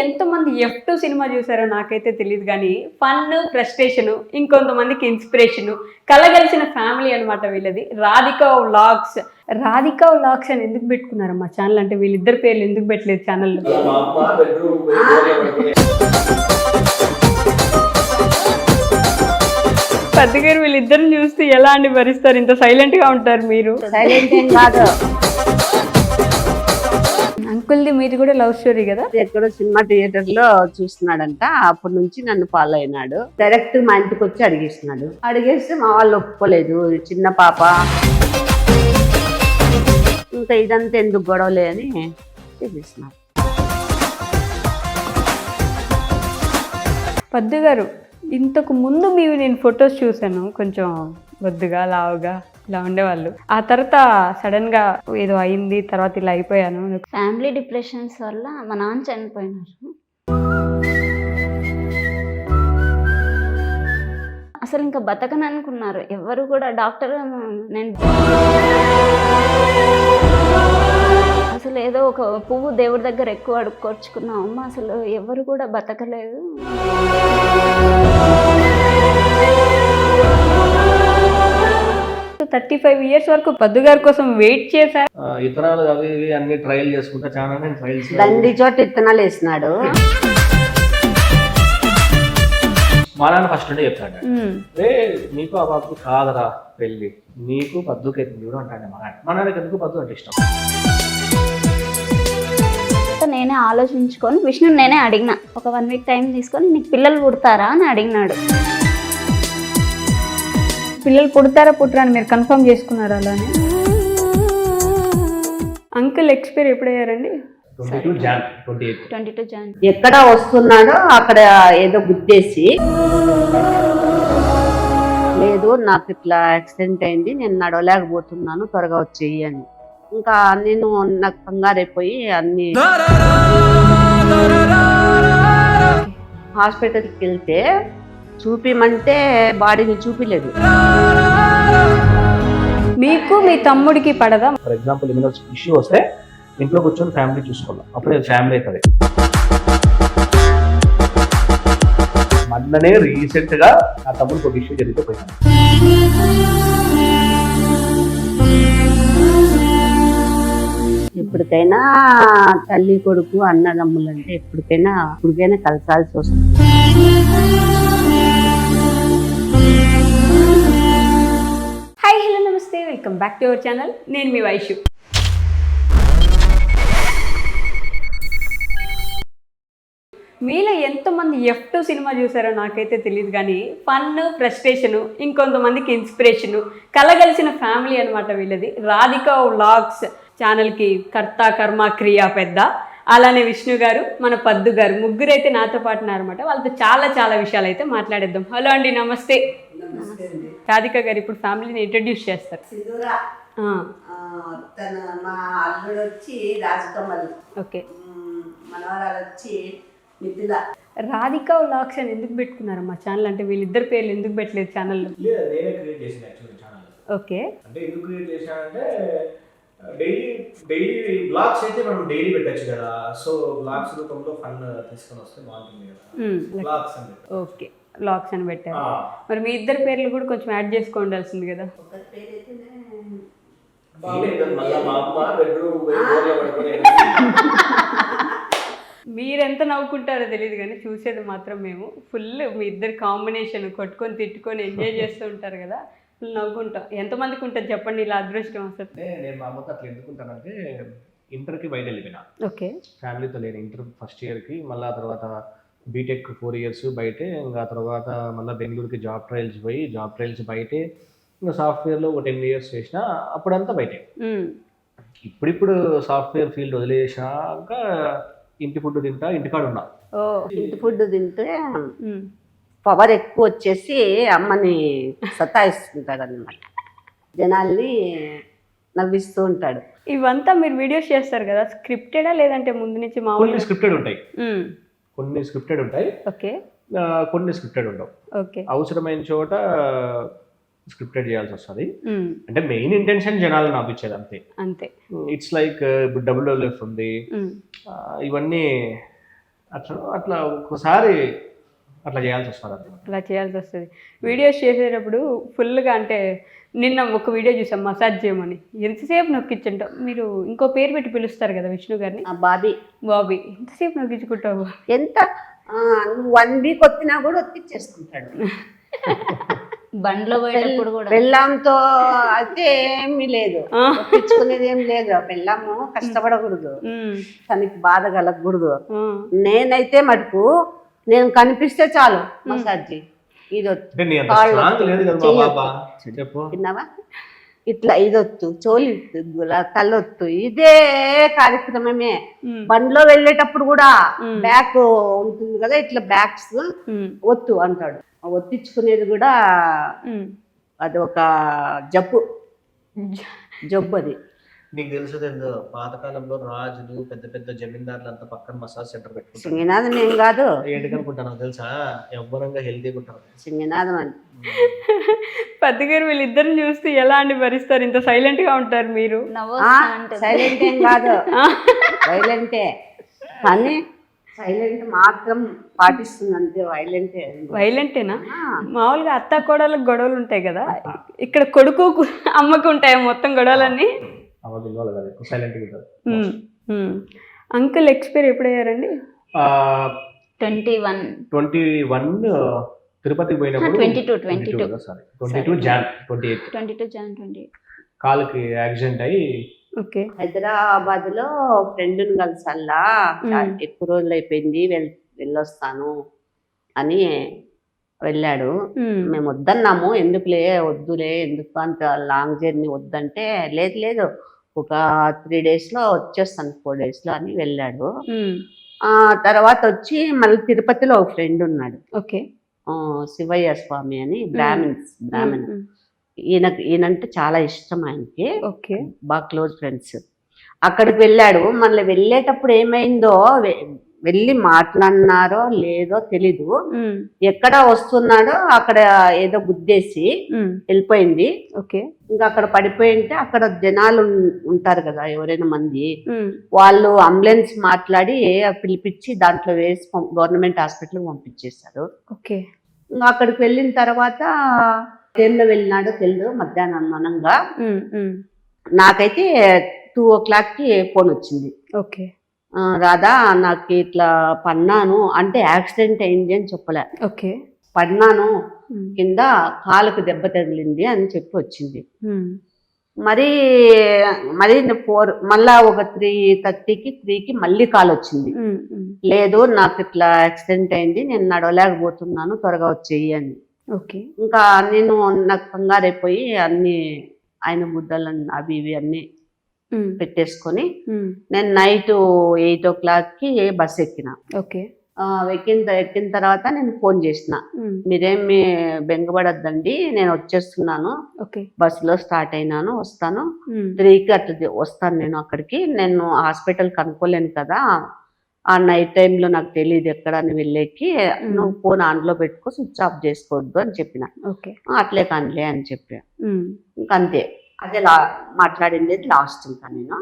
ఎంతమంది F2 cinema చూసారో నాకైతే తెలియదు కానీ ఫన్, ఫ్రస్ట్రేషన్, ఇంకొంతమందికి ఇన్స్పిరేషన్ కలగలిసిన ఫ్యామిలీ అనమాట వీళ్ళది. రాధికా వ్లాగ్స్. రాధికా వ్లాగ్స్ అని ఎందుకు పెట్టుకున్నారు మా ఛానల్? అంటే వీళ్ళిద్దరు పేర్లు ఎందుకు పెట్టలేదు ఛానల్లో? పెద్దగారు వీళ్ళిద్దరిని చూస్తే ఎలా అండి భరిస్తారు? ఇంత సైలెంట్ గా ఉంటారు మీరు. సైలెంట్ ఏం కాదు. అంకుల్ది మీది కూడా లవ్ స్టోరీ కదా? ఎక్కడో సినిమా థియేటర్ లో చూస్తున్నాడంట. అప్పటి నుంచి నన్ను ఫాలో అయినాడు. డైరెక్ట్ మా ఇంటికి వచ్చి అడిగేస్తున్నాడు. అడిగేస్తే మా వాళ్ళు ఒప్పుకోలేదు. చిన్న పాప, ఇంకా ఇదంతా ఎందుకు గొడవలే అని చెప్పేస్తున్నారు. పద్దు గారు, ఇంతకు ముందు మీవి నేను ఫొటోస్ చూసాను, కొంచెం బొద్దుగా లావుగా ఇలా ఉండేవాళ్ళు. ఆ తర్వాత సడన్ గా ఏదో అయింది, తర్వాత ఇలా అయిపోయాను. ఫ్యామిలీ డిప్రెషన్స్ వల్ల మా నాన్న చనిపోయినారు. అసలు ఇంకా బతకను అనుకున్నారు ఎవరు కూడా. డాక్టర్ నేను అసలు ఏదో ఒక పువ్వు దేవుడి దగ్గర ఎక్కువ అడుక్కొచ్చుకున్నాం అమ్మ, అసలు ఎవరు కూడా బతకలేదు. 35 years వరకు పద్దు గారి కోసం వెయిట్ చేశారు. ఇతరాలు అవి ఇవి అన్ని ట్రయల్ చేసుకుంటా చాలా నేను ట్రయల్స్ దండి చోట ఇత్తనాలు వేసినాడు. మా నాన్న ఫస్ట్ నుండి చెప్తాడు, రే నీకు ఆ బాబుకి కాదరా పెళ్ళి, నీకు పద్దుకి ఎత్తుంది కూడా అంటాడు. మా నాన్నకి ఎందుకు పద్దు అంటే ఇష్టం. నేనే ఆలోచించుకొని విష్ణు నేనే అడిగిన, ఒక 1 week టైం తీసుకొని నీకు పిల్లలు పుడతారా అని అడిగినాడు. పిల్లలు పుడతారా పుట్టరా అని మీరు కన్ఫర్మ్ చేసుకున్నారా? అలానే అంకుల్ ఎక్స్పైర్ ఎప్పుడయ్యారండి? 22 Jan. ఎక్కడ వస్తున్నాడో అక్కడ ఏదో గుద్దేసి, లేదు నాకు ఇట్లా యాక్సిడెంట్ అయింది, నేను నడవలేకపోతున్నాను, త్వరగా వచ్చేయి అని. ఇంకా నేను నాకు కంగారైపోయి అన్ని హాస్పిటల్కి వెళ్తే చూపిమంటే బాడీని చూపిలేదు. మీకు మీ తమ్ముడికి పడదా? ఫర్ ఎగ్జాంపుల్ ఏమైనా ఇష్యూ వస్తే ఇంట్లో కూర్చొని ఫ్యామిలీ చూసుకోవాలి, అప్పుడే ఫ్యామిలీ అవుతుంది. మొన్ననే రీసెంట్ గా నా తమ్ముడికి ఒక ఇష్యూ జరిగితే పోయినాను. ఎప్పటికైనా తల్లి కొడుకు అన్నదమ్ములు అంటే ఎప్పటికైనా కలసాల్సి వస్తుంది. హాయ్, హలో, నమస్తే, welcome back to our channel. నేను మీ వైషు. మీలో ఎంతమంది F2 సినిమా చూసారో నాకైతే తెలియదు కానీ ఫన్, ఫ్రస్ట్రేషన్, ఇంకొంతమందికి ఇన్స్పిరేషన్ కలగలిసిన ఫ్యామిలీ అనమాట వీళ్ళది. రాధికా వ్లాగ్స్ ఛానల్కి కర్త, కర్మ, క్రియా పెద్ద. అలానే విష్ణు గారు, మన పద్దు గారు, ముగ్గురు అయితే నాతో పాటు ఉన్నారన్నమాట. వాళ్ళతో చాలా చాలా విషయాలు అయితే మాట్లాడేద్దాం. హలో అండి, నమస్తే. రాధికా గారు ఇప్పుడు ఫ్యామిలీని ఇంట్రడ్యూస్ చేస్తారు. మా అల్లుడు వచ్చి రాజకమల్, ఓకే, మనవరాలు వచ్చి మిథిల. రాధికా వ్లాగ్స్ అని ఎందుకు పెట్టుకున్నారు మా ఛానల్? అంటే వీళ్ళిద్దరు పేర్లు ఎందుకు పెట్టలేదు ఛానల్లో? నేనే క్రియేట్ చేసిన యాక్చువల్లీ ఛానల్. ఓకే, అంటే ఎందుకు క్రియేట్ చేశానంటే డైలీ బ్లాగ్స్ అయితే మనం డైలీ పెట్టచ్చు కదా. సో బ్లాగ్స్ రూపంలో ఫన్ తీసుకొని వస్తే బాగుంటుంది కదా. బ్లాగ్స్ అంటే ఓకే, వ్లాగ్స్ అని పెట్టారు. మరి మీ ఇద్దరు పేర్లు కూడా కొంచెం యాడ్ చేసుకోవాల్సింది కదా. మీరెంత నవ్వుకుంటారో తెలియదు కానీ చూసేది మాత్రం మేము ఫుల్. మీ ఇద్దరు కాంబినేషన్ కొట్టుకొని తిట్టుకొని ఎంజాయ్ చేస్తూ ఉంటారు కదా, ఫుల్ నవ్వుకుంటాం. ఎంతమందికి ఉంటుంది చెప్పండి ఇలా అదృష్టం అసలు? నేను మా అమ్మతో అట్లా ఎందుకుంటానంటే, ఇంటర్కి బయట వెళ్ళిపోయినా, ఓకే, ఫ్యామిలీతో లేను. ఇంటర్ ఫస్ట్ ఇయర్కి, మళ్ళీ ఆ తర్వాత బీటెక్ 4 years బయటే, ఇంకా తర్వాత మళ్ళీ బెంగళూరుకి జాబ్ ట్రయల్స్ బయటే, ఇంకా సాఫ్ట్వేర్లో ఒక 10 years చేసిన, అప్పుడంతా బయటే. ఇప్పుడు సాఫ్ట్వేర్ ఫీల్డ్ వదిలేసాక ఇంటి ఫుడ్ తింటా, ఇంటికాడ ఉన్నా. ఇంటి ఫుడ్ తింటే పవర్ ఎక్కువ వచ్చేసి అమ్మని సతాయిస్తుంటాడు అన్నమాట, జనాల్ని నవ్విస్తూ ఉంటాడు. ఇవంతా మీరు వీడియోస్ చేస్తారు కదా, స్క్రిప్టెడా లేదంటే ముందు నుంచి మామూలు? కొన్ని స్క్రిప్టెడ్ ఉంటాయి, ఓకే, కొన్ని స్క్రిప్టెడ్ ఉండవు. ఓకే, అవసరమైన చోట స్క్రిప్టెడ్ చేయాల్సి వస్తుంది. అంటే మెయిన్ ఇంటెన్షన్ జనాలు నవ్వించేది అంతే. ఇట్స్ లైక్ ఇప్పుడు WWF ఉంది, ఇవన్నీ అట్లా అట్లా ఒక్కోసారి అట్లా చేయాల్సి వస్తుంది అట్లా. అలా చేయాల్సి వస్తుంది. వీడియోస్ చేసేటప్పుడు ఫుల్గా అంటే నిన్న ఒక వీడియో చూసాం మసాజ్ చేయమని, ఎంతసేపు నొక్కించుంటావు మీరు, ఇంకో పేరు పెట్టి పిలుస్తారు కదా విష్ణు గారిని, ఆ బాబీ బాబీ, ఎంతసేపు నొక్కించుకుంటావు? ఎంత నువ్వు 1 వీక్ వచ్చినా కూడా ఒత్తిచ్చేసుకుంటాడు. బండ్లో పోయేటప్పుడు కూడా బెల్లంతో అయితే ఏమీ లేదు, ఒప్పించుకునేది ఏం లేదు. బెల్లము కష్టపడకూడదు, తనకి బాధ కలగకూడదు. నేనైతే మటుకు నేను కనిపిస్తే చాలు మసాజ్ ఇది అంటే నీ అంత strong లేదు కదా మా బాబా. చెప్పు. విన్నావా, ఇట్లా ఇదొత్తు, చోలి తల్లొత్తు, ఇదే కార్యక్రమమే. బండిలో వెళ్ళేటప్పుడు కూడా బ్యాక్ ఉంటుంది కదా, ఇట్లా బ్యాగ్స్ ఒత్తు అంటాడు. ఒత్తించుకునేది కూడా అది ఒక జబ్బు అది. నీకు తెలుసు తెలుసు పాతకాలంలో రాజులు పెద్ద పెద్ద జమీందారులు అంతా పక్కన మసాజ్ సెంటర్ పెట్టుకుంటారు. సింగనాథం ఏం కాదు, ఏంటి కనుకుంటాను తెలుసా, ఎవ్వరంగా హెల్తీగా ఉంటారు సింగనాథం అంటే. పద్దుగారు వీళ్ళిద్దరిని చూస్తే ఎలా అండి భరిస్తారు, ఇంత సైలెంట్ గా ఉంటారు మీరు? సైలెంట్ ఏం కాదు, వైలెంటే, కానీ సైలెంట్ మాత్రం పాటిస్తుంది అంతే. వైలెంటేనా? మామూలుగా అత్త కోడలకు గొడవలు ఉంటాయి కదా, ఇక్కడ కొడుకు అమ్మకు ఉంటాయి మొత్తం గొడవలన్నీ. Uncle expire ఎప్పుడయ్యారండి? 21 తిరుపతికి పోయినప్పుడు 22 జాన్ 28 కాలుకి యాక్సిడెంట్ అయ్యి. ఓకే. హైదరాబాద్ లో ఫ్రెండ్ని కలిసల్లా ఎక్కువ రోజులు అయిపోయింది, వెళ్ళొస్తాను అని వెళ్ళాడు. మేము వద్దన్నాము, వద్దులే ఎందుకు అంత లాంగ్ జర్నీ వద్దంటే, లేదు ఒక 3 days లో వచ్చేస్తాను, 4 days లో అని వెళ్ళాడు. తర్వాత వచ్చి మళ్ళీ తిరుపతిలో ఒక ఫ్రెండ్ ఉన్నాడు, ఓకే, శివయ్య స్వామి అని, బ్రాహ్మణ్. ఈయనంటే చాలా ఇష్టం ఆయనకి, బాగా క్లోజ్ ఫ్రెండ్స్. అక్కడికి వెళ్ళాడు. మళ్ళీ వెళ్ళేటప్పుడు ఏమైందో, వెళ్ళి మాట్లాడినారో లేదో తెలీదు, ఎక్కడ వస్తున్నాడో అక్కడ ఏదో గుద్దేసి వెళ్ళిపోయింది. ఇంకా అక్కడ పడిపోయింటే అక్కడ జనాలు ఉంటారు కదా ఎవరైనా మంది, వాళ్ళు అంబులెన్స్ మాట్లాడి పిలిపించి దాంట్లో వేసి గవర్నమెంట్ హాస్పిటల్కి పంపించేశారు. ఇంకా అక్కడికి వెళ్ళిన తర్వాత ట్రైన్లో వెళ్ళినాడో తెలియదు, మధ్యాహ్నం అనంగా నాకైతే 2 o'clockకి ఫోన్ వచ్చింది. రాధా నాకు ఇట్లా పన్నాను అంటే, యాక్సిడెంట్ అయింది అని చెప్పలే, పడినాను కింద కాలుకు దెబ్బ తగిలింది అని చెప్పి వచ్చింది. మరి 4 మళ్ళా ఒక 3:30కి 3కి మళ్ళీ కాల్ వచ్చింది. లేదు నాకు ఇట్లా యాక్సిడెంట్ అయింది, నేను నడవలేకపోతున్నాను, త్వరగా వచ్చేయి అని. ఇంకా నాకు కంగారైపోయి అన్ని ఆయన ముద్దలు అవి ఇవి అన్ని పెట్టేసుకొని నేను నైట్ 8 o'clockకి బస్ ఎక్కిన. ఎక్కిన తర్వాత నేను ఫోన్ చేసిన, మీరేమి బెంగపడద్దండి, నేను వచ్చేస్తున్నాను, బస్సులో స్టార్ట్ అయినాను, వస్తాను 3కి అట్లా వస్తాను, నేను అక్కడికి, నేను హాస్పిటల్ కనుక్కోలేను కదా, ఆ నైట్ టైంలో నాకు తెలియదు ఎక్కడ అని వెళ్ళేకి, నువ్వు ఫోన్ ఆన్లో పెట్టుకో, స్విచ్ ఆఫ్ చేసుకోవద్దు అని చెప్పిన. అట్లే కానిలే అని చెప్పా. ఇంకంతే, అదే మాట్లాడింది లాస్ట్. ఇంకా నేను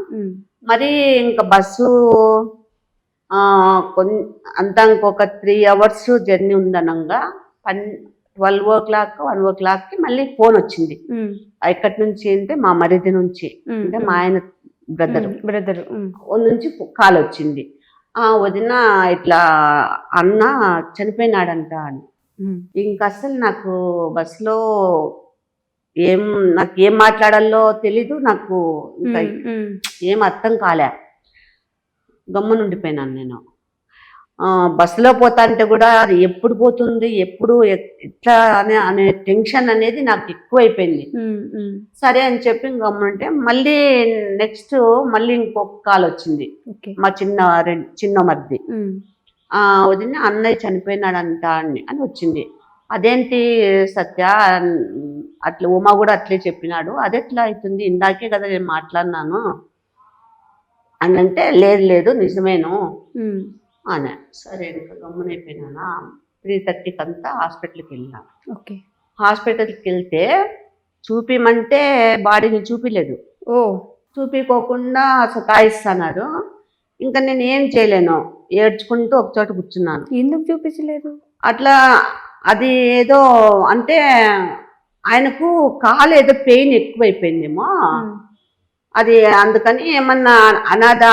మరి ఇంకా బస్సు అంతా ఇంకొక 3 hours జర్నీ ఉందనంగా 12 o'clock 1 o'clockకి మళ్ళీ ఫోన్ వచ్చింది. ఎక్కడి నుంచి అంటే మా మరిది నుంచి, అంటే మా ఆయన బ్రదర్ నుంచి కాల్ వచ్చింది. వదిన ఇట్లా అన్న చనిపోయినాడంట అని. ఇంకా అసలు నాకు బస్సులో నాకు ఏం మాట్లాడాలో తెలీదు, నాకు ఇంకా ఏం అర్థం కాలే, గమ్మునుండిపోయినాను నేను. బస్సులో పోతా అంటే కూడా అది ఎప్పుడు పోతుంది, ఎప్పుడు ఎట్లా అనే టెన్షన్ అనేది నాకు ఎక్కువైపోయింది. సరే అని చెప్పి గమ్మునుంటే మళ్ళీ నెక్స్ట్ మళ్ళీ ఇంకొక కాల్ వచ్చింది, మా చిన్న మరిది, వదిన అన్నయ్య చనిపోయినాడంట అని వచ్చింది. అదేంటి సత్య, అట్లా ఉమా కూడా అట్లే చెప్పినాడు, అది ఎట్లా అవుతుంది, ఇందాకే కదా నేను మాట్లాడినాను అని అంటే, లేదు నిజమేను అనే. సరే ఇంకా గమ్మునైపోయినా. 3:30కి అంతా హాస్పిటల్కి వెళ్ళినా. హాస్పిటల్కి వెళ్తే చూపిమంటే బాడీని చూపిలేదు, చూపిపోకుండా సతాయిస్తున్నారు. ఇంకా నేను ఏం చేయలేను, ఏడ్చుకుంటూ ఒక చోట కూర్చున్నాను. ఎందుకు చూపించలేదు? అట్లా అది ఏదో అంటే ఆయనకు కాలు ఏదో పెయిన్ ఎక్కువైపోయిందేమో, అది అందుకని ఏమన్నా అనాథ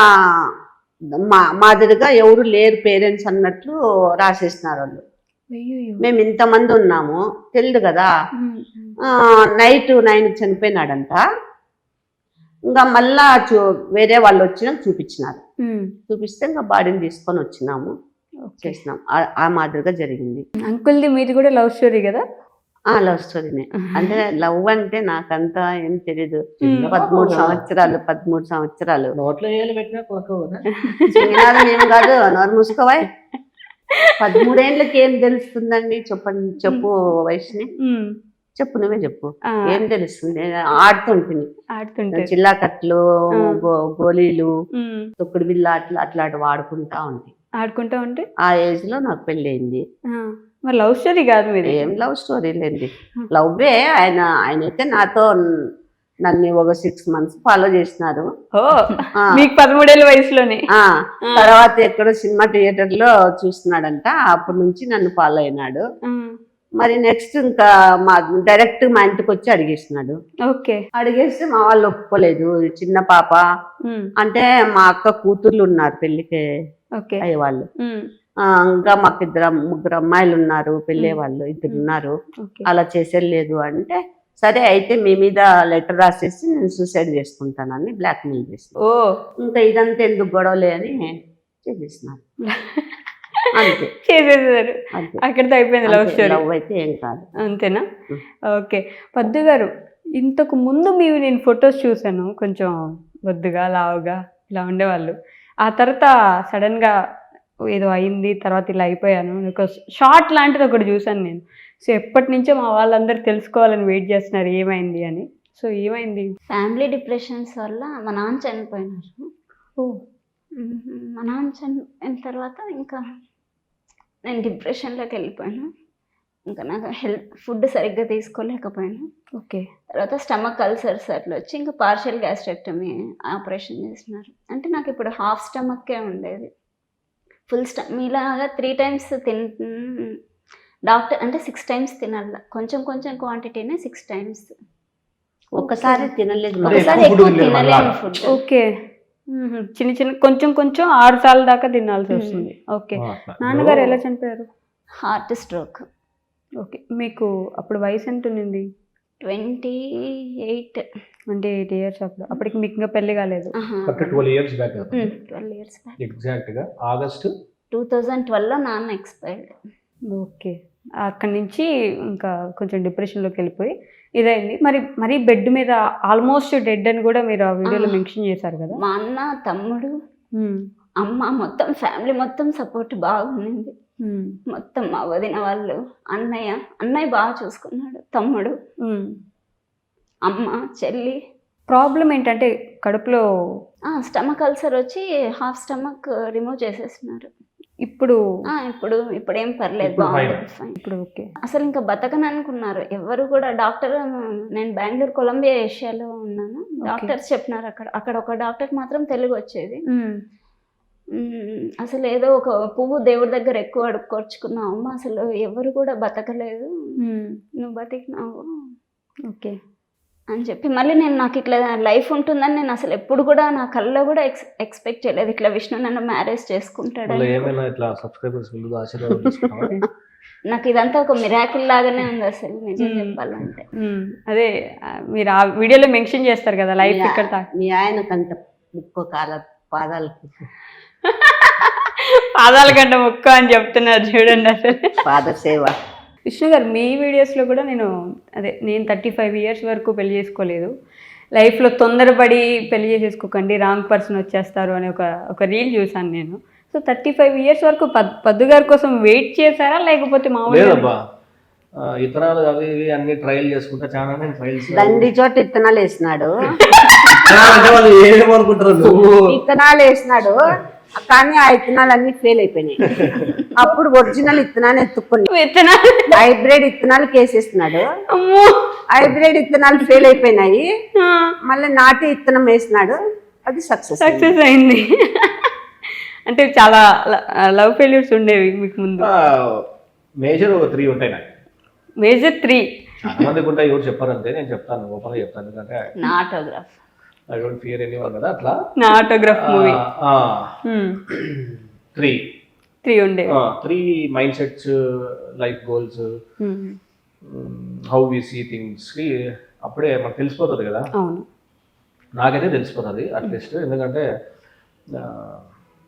మాదిరిగా ఎవరు లేరు పేరెంట్స్ అన్నట్లు రాసేసినారు వాళ్ళు. మేము ఇంతమంది ఉన్నాము తెలియదు కదా. నైట్ 9కి చనిపోయినాడంట. ఇంకా మళ్ళా వేరే వాళ్ళు వచ్చినా చూపించినారు. చూపిస్తే ఇంకా బాడీని తీసుకొని వచ్చినాము, చేసినాం. ఆ మాదిరిగా జరిగింది. అంకుల్ది మీది కూడా లవ్ స్టోరీ కదా? లవ్ స్టోరీనే. అంటే లవ్ అంటే నాకంతా ఏం తెలీదు. 13 సంవత్సరాలు నోట్లో ఏళ్ళు పెట్టినా కొనుక్కోదా? ఏం కాదు, నోరు మూసుకోవా. 13 ఏళ్ళకి ఏం తెలుస్తుందండి? చెప్పు వయసుని, చెప్పు, నువ్వే చెప్పు. ఏం తెలుస్తుంది? ఆడుతుంటుంది. చిల్లా కట్లు, గోళీలు, తొక్కుడు బిల్ల అట్లా ఆడుకుంటా ఉంటే ఆ ఏజ్ లో నాకు పెళ్లి అయింది. మరి లవ్ స్టోరీ కాదు మీది? ఏం లవ్ స్టోరీ లేండి, లవ్వే. ఆయన అయితే నాతో నన్ను ఒక 6 months ఫాలో చేసినారు. 13 ఏళ్ళ వయసులోనే. తర్వాత ఎక్కడో సినిమా థియేటర్ లో చూస్తున్నాడంట, అప్పటి నుంచి నన్ను ఫాలో అయినాడు. మరి నెక్స్ట్ ఇంకా డైరెక్ట్ మా ఇంటికి వచ్చి అడిగేసినాడు. అడిగేస్తే మా వాళ్ళు ఒప్పుకోలేదు. చిన్న పాప అంటే మా అక్క కూతుర్లు ఉన్నారు పెళ్లికి అయ్యేవాళ్ళు. ఇంకా మాకు 3 అమ్మాయిలు ఉన్నారు పెళ్ళే వాళ్ళు, 2 ఉన్నారు. అలా చేసేలేదు అంటే, సరే అయితే మీ మీద లెటర్ రాసేసి నేను సూసైడ్ చేసుకుంటానని బ్లాక్మెయిల్ చేస్తాను. ఇంకా ఇదంతా ఎందుకు గొడవలే అని చేసేసినారు. అంతే, చేసేసారు. అక్కడితో అయిపోయింది లవ్ స్టోరీ. లవ్ అయితే ఏం కాదు. అంతేనా? ఓకే. పద్దు గారు, ఇంతకు ముందు నేను ఫొటోస్ చూసాను, కొంచెం బొద్దుగా లావుగా ఇలా ఉండేవాళ్ళు. ఆ తర్వాత సడన్గా ఏదో అయింది, తర్వాత ఇలా అయిపోయాను. ఒక షార్ట్ లాంటిది ఒకటి చూసాను నేను. సో ఎప్పటి నుంచో మా వాళ్ళందరూ తెలుసుకోవాలని వెయిట్ చేస్తున్నారు ఏమైంది అని. సో ఏమైంది? ఫ్యామిలీ డిప్రెషన్స్ వల్ల మా నాన్న చనిపోయినారు. మా నాన్న చనిపోయిన తర్వాత ఇంకా నేను డిప్రెషన్లోకి వెళ్ళిపోయాను. ఇంకా నాకు ఫుడ్ సరిగ్గా తీసుకోలేకపోయాను. తర్వాత స్టమక్ అల్సర్స్ అట్లా వచ్చి ఇంకా పార్షియల్ గ్యాస్ట్రెక్టమీ ఆపరేషన్ చేసినారు. అంటే నాకు ఇప్పుడు హాఫ్ స్టమక్కే ఉండేది. ఫుల్ మీలాగా 3 times డాక్టర్ అంటే 6 times తినాలి. కొంచెం క్వాంటిటీనే 6 times. ఒకసారి తినలేదు, ఒకసారి ఎక్కువ తినలేము ఫుడ్. చిన్న కొంచెం 6 సార్లు దాకా తినాల్సి వస్తుంది. నాన్నగారు ఎలా చనిపోయారు? Heart stroke. మీకు అప్పుడు వయసు ఎంత ఉంది? 28. అంటే 8 years అప్పటికి మీకు ఇంకా పెళ్లి కాలేదు? 12 years back. 12 years back. Exact గా ఆగస్ట్ 2012లో నాన్న ఎక్స్పైర్డ్. అక్కడి నుంచి ఇంకా కొంచెం డిప్రెషన్లోకి వెళ్ళిపోయి ఇదైంది. మరి బెడ్ మీద ఆల్మోస్ట్ డెడ్ అని కూడా మీరు ఆ వీడియోలో మెన్షన్ చేశారు కదా. మా అన్న, తమ్ముడు, అమ్మ, మొత్తం ఫ్యామిలీ మొత్తం సపోర్ట్ బాగుంది. మొత్తం మా వదిన వాళ్ళు, అన్నయ్య బాగా చూసుకున్నాడు, తమ్ముడు, అమ్మ, చెల్లి. ప్రాబ్లం ఏంటంటే కడుపులో స్టమక్ అల్సర్ వచ్చి హాఫ్ స్టమక్ రిమూవ్ చేసేస్తున్నారు. ఇప్పుడు ఏం పర్లేదు, బాగుంది. ఇప్పుడు ఓకే. అసలు ఇంకా బతకను అనుకున్నారు ఎవరు కూడా. డాక్టర్, నేను బెంగళూరు కొలంబియా ఏషియాలో ఉన్నాను. డాక్టర్స్ చెప్పినారు అక్కడ ఒక డాక్టర్ మాత్రం తెలుగు వచ్చేది. అసలు ఏదో ఒక పువ్వు దేవుడి దగ్గర ఎక్కువ అడుక్కొచ్చుకున్నావు అమ్మ, అసలు ఎవరు కూడా బతకలేదు, నువ్వు బతికినావు అని చెప్పి. మళ్ళీ నాకు ఇట్లా లైఫ్ ఉంటుందని నేను అసలు ఎప్పుడు కూడా నా కళ్ళలో కూడా ఎక్స్పెక్ట్ చేయలేదు. ఇట్లా విష్ణు నన్ను మ్యారేజ్ చేసుకుంటాడు. నాకు ఇదంతా ఒక మిరాకిల్ లాగానే ఉంది అసలు, నిజం చెప్పాలంటే. అదే మీరు ఆ వీడియోలో మెన్షన్ చేస్తారు కదా లైఫ్ ఇక్కడ. మీ ఆయన కంట ముక్కో పాదాల కంటే ముక్క అని చెప్తున్నారు చూడండి. అసలు పాద సేవ. విష్ణు గారు, మీ వీడియోస్లో కూడా నేను 35 years వరకు పెళ్లి చేసుకోలేదు, లైఫ్లో తొందరపడి పెళ్లి చేసేసుకోకండి, రాంగ్ పర్సన్ వచ్చేస్తారు అని ఒక రీల్ చూసాను నేను. సో 35 years వరకు పద్దు గారి కోసం వెయిట్ చేశారా, లేకపోతే మామూలుగా ఇత్తనాలు అవి ఇవి అన్ని ట్రయల్ చేసుకుంటా చాలా ట్రయల్స్ దండి చోట ఇత్తనాలు వేసినాడు. ఏమనుకుంటారు? ఇత్తనాలు వేసినాడు కానీ ఆ ఇత్తనాలు అన్ని ఫెయిల్ అయిపోయినాయి. అప్పుడు ఒరిజినల్ ఇత్తనాలు ఎత్తుకుని హైబ్రిడ్ ఇత్తనాలు కేసేస్తున్నాడు. హైబ్రిడ్ ఇత్తనాలు ఫెయిల్ అయిపోయినాయి, మళ్ళీ నాటి ఇత్తనం వేసినాడు, అది సక్సెస్ అయింది. అంటే చాలా లవ్ ఫెయిల్యూర్స్ ఉండేవి మీకు ముందు? మేజర్ 3 ఉంటాయి నాకు. మేజర్ 3 చాలా మందికి ఉంటాయి, ఎవరు చెప్పారంటే నేను చెప్తాను, ఓపెన్ గా చెప్తాను, ఎందుకంటే నా Autograph. I don't fear anyone కదా అట్లా. నా ఆటోగ్రాఫ్ మూవీ 3 ఉండేవి. 3 mind sets, life goals, how we see things కి అప్పుడే మనకు తెలిసిపోతుంది కదా. అవును, నాకైతే తెలిసిపోతుంది అట్లీస్ట్, ఎందుకంటే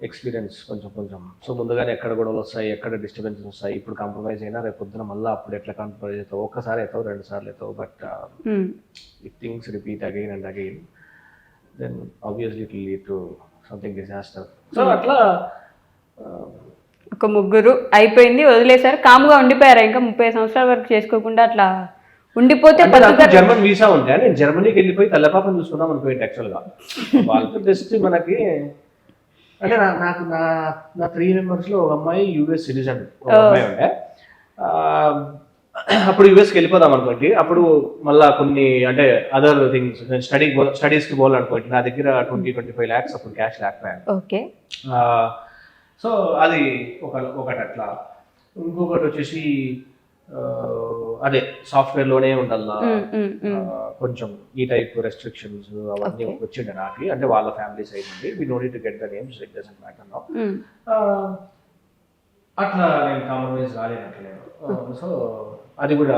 ఎక్స్పీరియన్స్ కొంచెం. సో ముందుగానే ఎక్కడ గొడవలు వస్తాయి, ఎక్కడ డిస్టర్బెన్సెస్ వస్తాయి, ఇప్పుడు కాంప్రమైజ్ అయినా రేపు పొద్దున మళ్ళీ అప్పుడు ఎట్లా కాంప్రమైజ్ అవుతావు, ఒక్కసారి అవుతావు, 2 సార్లు అవుతావు, but if things repeat again and again then obviously it will lead to something disaster. So అట్లా ఒక 3 అయిపోయింది, వదిలేశారు, కామ్గా ఉండిపోయారా? ఇంకా 30 సంవత్సరాల వరకు చేసుకోకుండా అట్లా ఉండిపోతే జర్మన్ వీసా ఉంటే నేను జర్మనీకి వెళ్ళిపోయి తల్లపాపం చూసుకుందాం అనుకోండి. యాక్చువల్గా వాళ్ళతో జస్ట్ మనకి అంటే నాకు నా 3 మెంబర్స్లో ఒక అమ్మాయి యూఎస్ సిటిజన్, ఒక అమ్మాయి ఉండే. అప్పుడు యూఎస్కి వెళ్ళిపోదాం అనుకోండి, అప్పుడు మళ్ళీ కొన్ని అంటే అదర్ థింగ్స్ స్టడీస్కి పోవాలనుకోండి, నా దగ్గర 20-25 lakhs అప్పుడు క్యాష్ లేకపోయాను. ఓకే. సో అది ఒకటి అట్లా. ఇంకొకటి వచ్చేసి అదే సాఫ్ట్వేర్లోనే ఉండాలా, కొంచెం ఈ టైప్ రెస్ట్రిక్షన్స్ అవన్నీ వచ్చిండే నాకు, అంటే వాళ్ళ ఫ్యామిలీ సైడ్ నుండి. We no need to get the names, it doesn't matter now. అట్లా నేను కాంప్రమైజ్ రాలేనట్లేదు. సో అది కూడా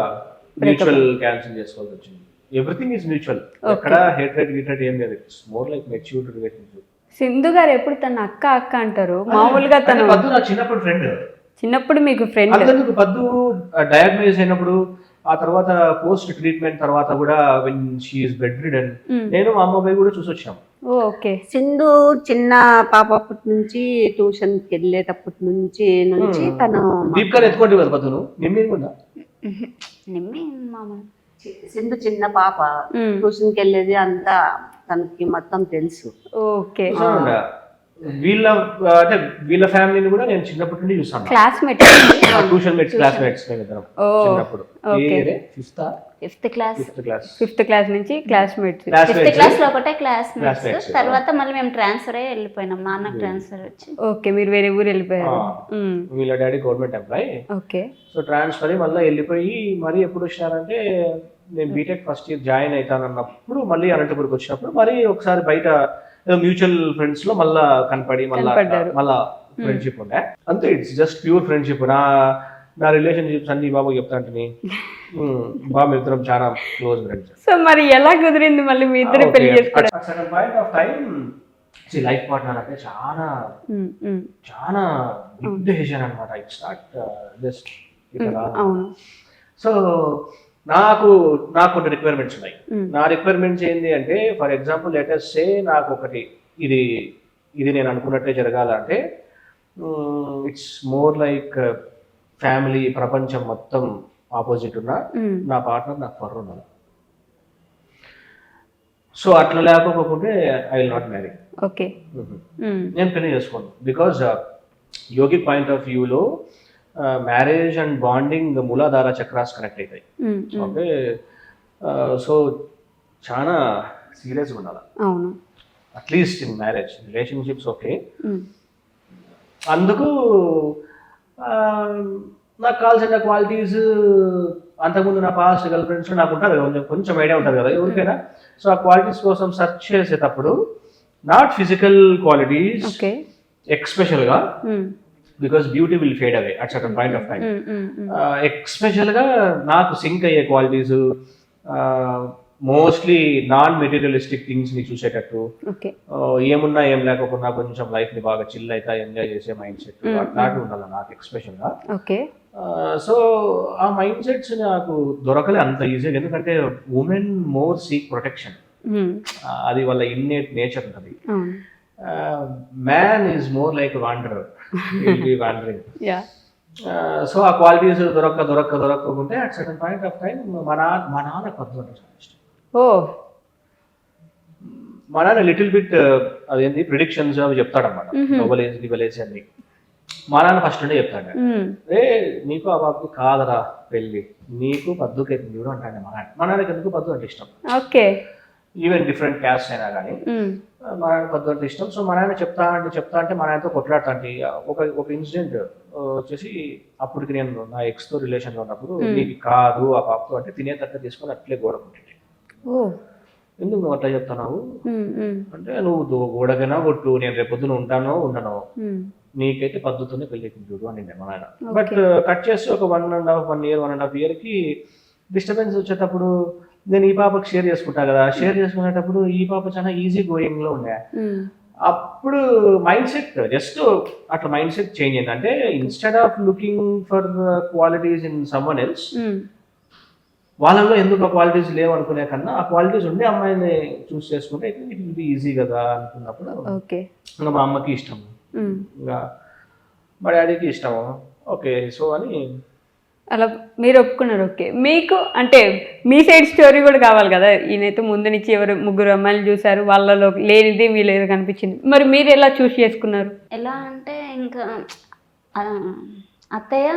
మ్యూచువల్ క్యాన్సిల్ చేసుకోవాల్సి వచ్చింది. ఎవ్రీథింగ్ ఈజ్ మ్యూచువల్, ఎక్కడ హేట్రెడ్ ఏం లేదు. It's more like matured relationship. Sindhu గారు ఎప్పుడు తన అక్క అంటారు, మామూలుగా తను పద్దు నా చిన్నప్పుడు ఫ్రెండ్. చిన్నప్పుడు మీకు ఫ్రెండ్? అందుకు పద్దు డయాగ్నైజ్ అయినప్పుడు, ఆ తర్వాత పోస్ట్ ట్రీట్మెంట్ తర్వాత కూడా when she is bed ridden, నేను మా అమ్మాయి కూడా చూసి వచ్చాము. ఓకే. సింధు చిన్న పాప అప్పటి నుంచి ట్యూషన్కి వెళ్ళేటప్పటి నుంచి తను దీపికా ఎత్తుకోండి కదా పద్దును, నిమ్మేకుండా సింధు చిన్న పాప ట్యూషన్కి వెళ్ళేది అంతా తనకి మొత్తం తెలుసు. ఓకే. వీళ్ళ అంటే వీళ్ళ ఫ్యామిలీని కూడా నేను చిన్నప్పటి నుండి చూసాను. క్లాస్మేట్, ట్యూషన్ మేట్స్, క్లాస్మేట్స్ చిన్నప్పుడు. ఫిఫ్త్ క్లాస్ నుంచి క్లాస్మేట్స్. 5th క్లాస్ లో ఒకటే క్లాస్మేట్స్, తర్వాత మళ్ళీ మేము ట్రాన్స్ఫర్ అయ్యి వెళ్ళిపోయినాం, నాన్నకు ట్రాన్స్ఫర్ వచ్చి. ఓకే, మీరు వేరే ఊరు వెళ్ళిపోయారు. వీళ్ళ daddy government employee. Okay. So transfer అయ్యి మళ్ళీ వెళ్ళిపోయి మరి ఎప్పుడు వచ్చినారంటే నేను బీటెక్ ఫస్ట్ ఇయర్ జాయిన్ అవుతానన్నప్పుడు మళ్ళీ అనంతపురికి వచ్చినప్పుడు మరి ఒకసారి బయట మ్యూచువల్ ఫ్రెండ్స్ లో మళ్ళా కనపడి మళ్ళా ఫ్రెండ్షిప్ ఉండే. అంతే, ఇట్స్ జస్ట్ ప్యూర్ ఫ్రెండ్షిప్. నా రిలేషన్షిప్స్ అన్ని బాబు చెప్తా అంటే బాబు ఇద్దరం చాలా క్లోజ్ ఫ్రెండ్స్. సో మరి ఎలా కుదిరింది మళ్ళీ మీ ఇద్దరు పెళ్లి చేసుకోవడం? Point of time life partner అంటే చాలా బిగ్ డెసిషన్ అనమాట. It's not just. సో నాకు కొన్ని రిక్వైర్మెంట్స్ ఉన్నాయి. నా రిక్వైర్మెంట్స్ ఏంటి అంటే, ఫర్ ఎగ్జాంపుల్ లెట్ us సే నాకు ఒకటి ఇది నేను అనుకున్నట్టే జరగాలంటే, ఇట్స్ మోర్ లైక్ ఫ్యామిలీ, ప్రపంచం మొత్తం ఆపోజిట్ ఉన్న నా పార్ట్నర్ నాకు ఫర్ ఉండాలి. సో అట్లా లేకపోతే I will not marry. Okay. నేను పెళ్లి చేసుకోను. బికాజ్ యోగిక్ పాయింట్ ఆఫ్ వ్యూలో మ్యారేజ్ అండ్ బాండింగ్ మూలాధార చక్రాస్ కనెక్ట్ అవుతాయి. ఓకే. సో చాలా సీరియస్గా ఉండాలి at least in marriage. Relationships okay. అందుకు నాకు కావాల్సిన క్వాలిటీస్ అంతకుముందు నా పాస్ట్ గర్ల్ ఫ్రెండ్స్ నాకు ఉంటుంది కదా, కొంచెం ఐడియా ఉంటుంది కదా ఎవరికైనా. సో ఆ క్వాలిటీస్ కోసం సెర్చ్ చేసేటప్పుడు నాట్ ఫిజికల్ క్వాలిటీస్ ఎక్స్పెషల్గా, because beauty will fade away at certain point of time. ఎక్స్పెషల్గా నాకు సింక్ అయ్యే qualities, mostly non materialistic things ని చూసేటట్టు, ఏమున్నా ఏం లేకపోయినా కొంచెం లైఫ్ ని బాగా చిల్ అయితే ఎంజాయ్ చేసే మైండ్ సెట్ అట్లాంటి ఉండాలి నాకు ఎక్స్పెషల్ గా. సో ఆ మైండ్ సెట్స్ నాకు దొరకలే అంత ఈజీగా, ఎందుకంటే ఉమెన్ మోర్ సీక్ ప్రొటెక్షన్, అది వాళ్ళ ఇన్నేట్ నేచర్ ఉంటుంది. Man is more like wanderer, wandering. So ఆ క్వాలిటీస్ దొరకకుంటే at certain point of time మా నాన్న పద్దు అంటే చాలా ఇష్టం. మా నాన్న లిటిల్ బిట్ అదేంటి ప్రిడిక్షన్స్ అవి చెప్తాడన్నమాట, నోబలేజ్ అన్ని. మా నాన్న ఫస్ట్ నుండి చెప్తాడు, నీకు ఆ బాబుకి కాదరా పెళ్ళి, నీకు పద్దుకి చూడు అంటాడు మా నాన్నకి. ఎందుకు పద్దు అంటే ఇష్టం. ఓకే. ఈవెన్ డిఫరెంట్ క్యాస్ట్ అయినా కానీ మా నాయన పద్దు ఇష్టం. సో మా నాయన చెప్తా అంటే మా నాయనతో కొట్లాడతా అంటే ఒక ఇన్సిడెంట్ వచ్చేసి అప్పటికి నేను నా ఎక్స్తో రిలేషన్లో ఉన్నప్పుడు నీకు కాదు ఆ పాపతో అంటే తినేటట్టు తీసుకొని అట్లే గోడ కొట్టింది. ఎందుకు నువ్వు అట్లా చెప్తున్నావు అంటే నువ్వు గోడకైనా కొట్టు, నేను రేపొద్దున ఉంటానో ఉండనో, నీకైతే పద్ధతితోనే పెళ్లి చూడు అని మా నాయన. బట్ కట్ చేసి ఒక 1.5 ఇయర్కి డిస్టర్బెన్స్ వచ్చేటప్పుడు నేను ఈ పాపకి షేర్ చేసుకుంటా కదా, షేర్ చేసుకునేటప్పుడు ఈ పాప చాలా ఈజీ గోయింగ్ లో ఉండే. అప్పుడు మైండ్ సెట్ జస్ట్ అట్లా మైండ్ సెట్ చేంజ్ అయింది. అంటే instead of looking for qualities in someone else, వాళ్ళలో ఎందుకు ఆ క్వాలిటీస్ లేవు అనుకునే కన్నా ఆ క్వాలిటీస్ ఉండే అమ్మాయిని చూస్ చేసుకుంటే ఇట్ విల్ బి ఈజీ కదా అనుకున్నప్పుడు ఇంకా మా అమ్మకి ఇష్టం, ఇంకా మా డాడీకి ఇష్టము. ఓకే సో అని అలా మీరు ఒప్పుకున్నారు. ఓకే, మీకు అంటే మీ సైడ్ స్టోరీ కూడా కావాలి కదా. ఈయనైతే ముందు నుంచి ఎవరు 3 అమ్మాయిలు చూసారు, వాళ్ళలో లేనిది మీ లేదు కనిపించింది, మరి మీరు ఎలా చూస్ చేసుకున్నారు? ఎలా అంటే ఇంకా అత్తయ్య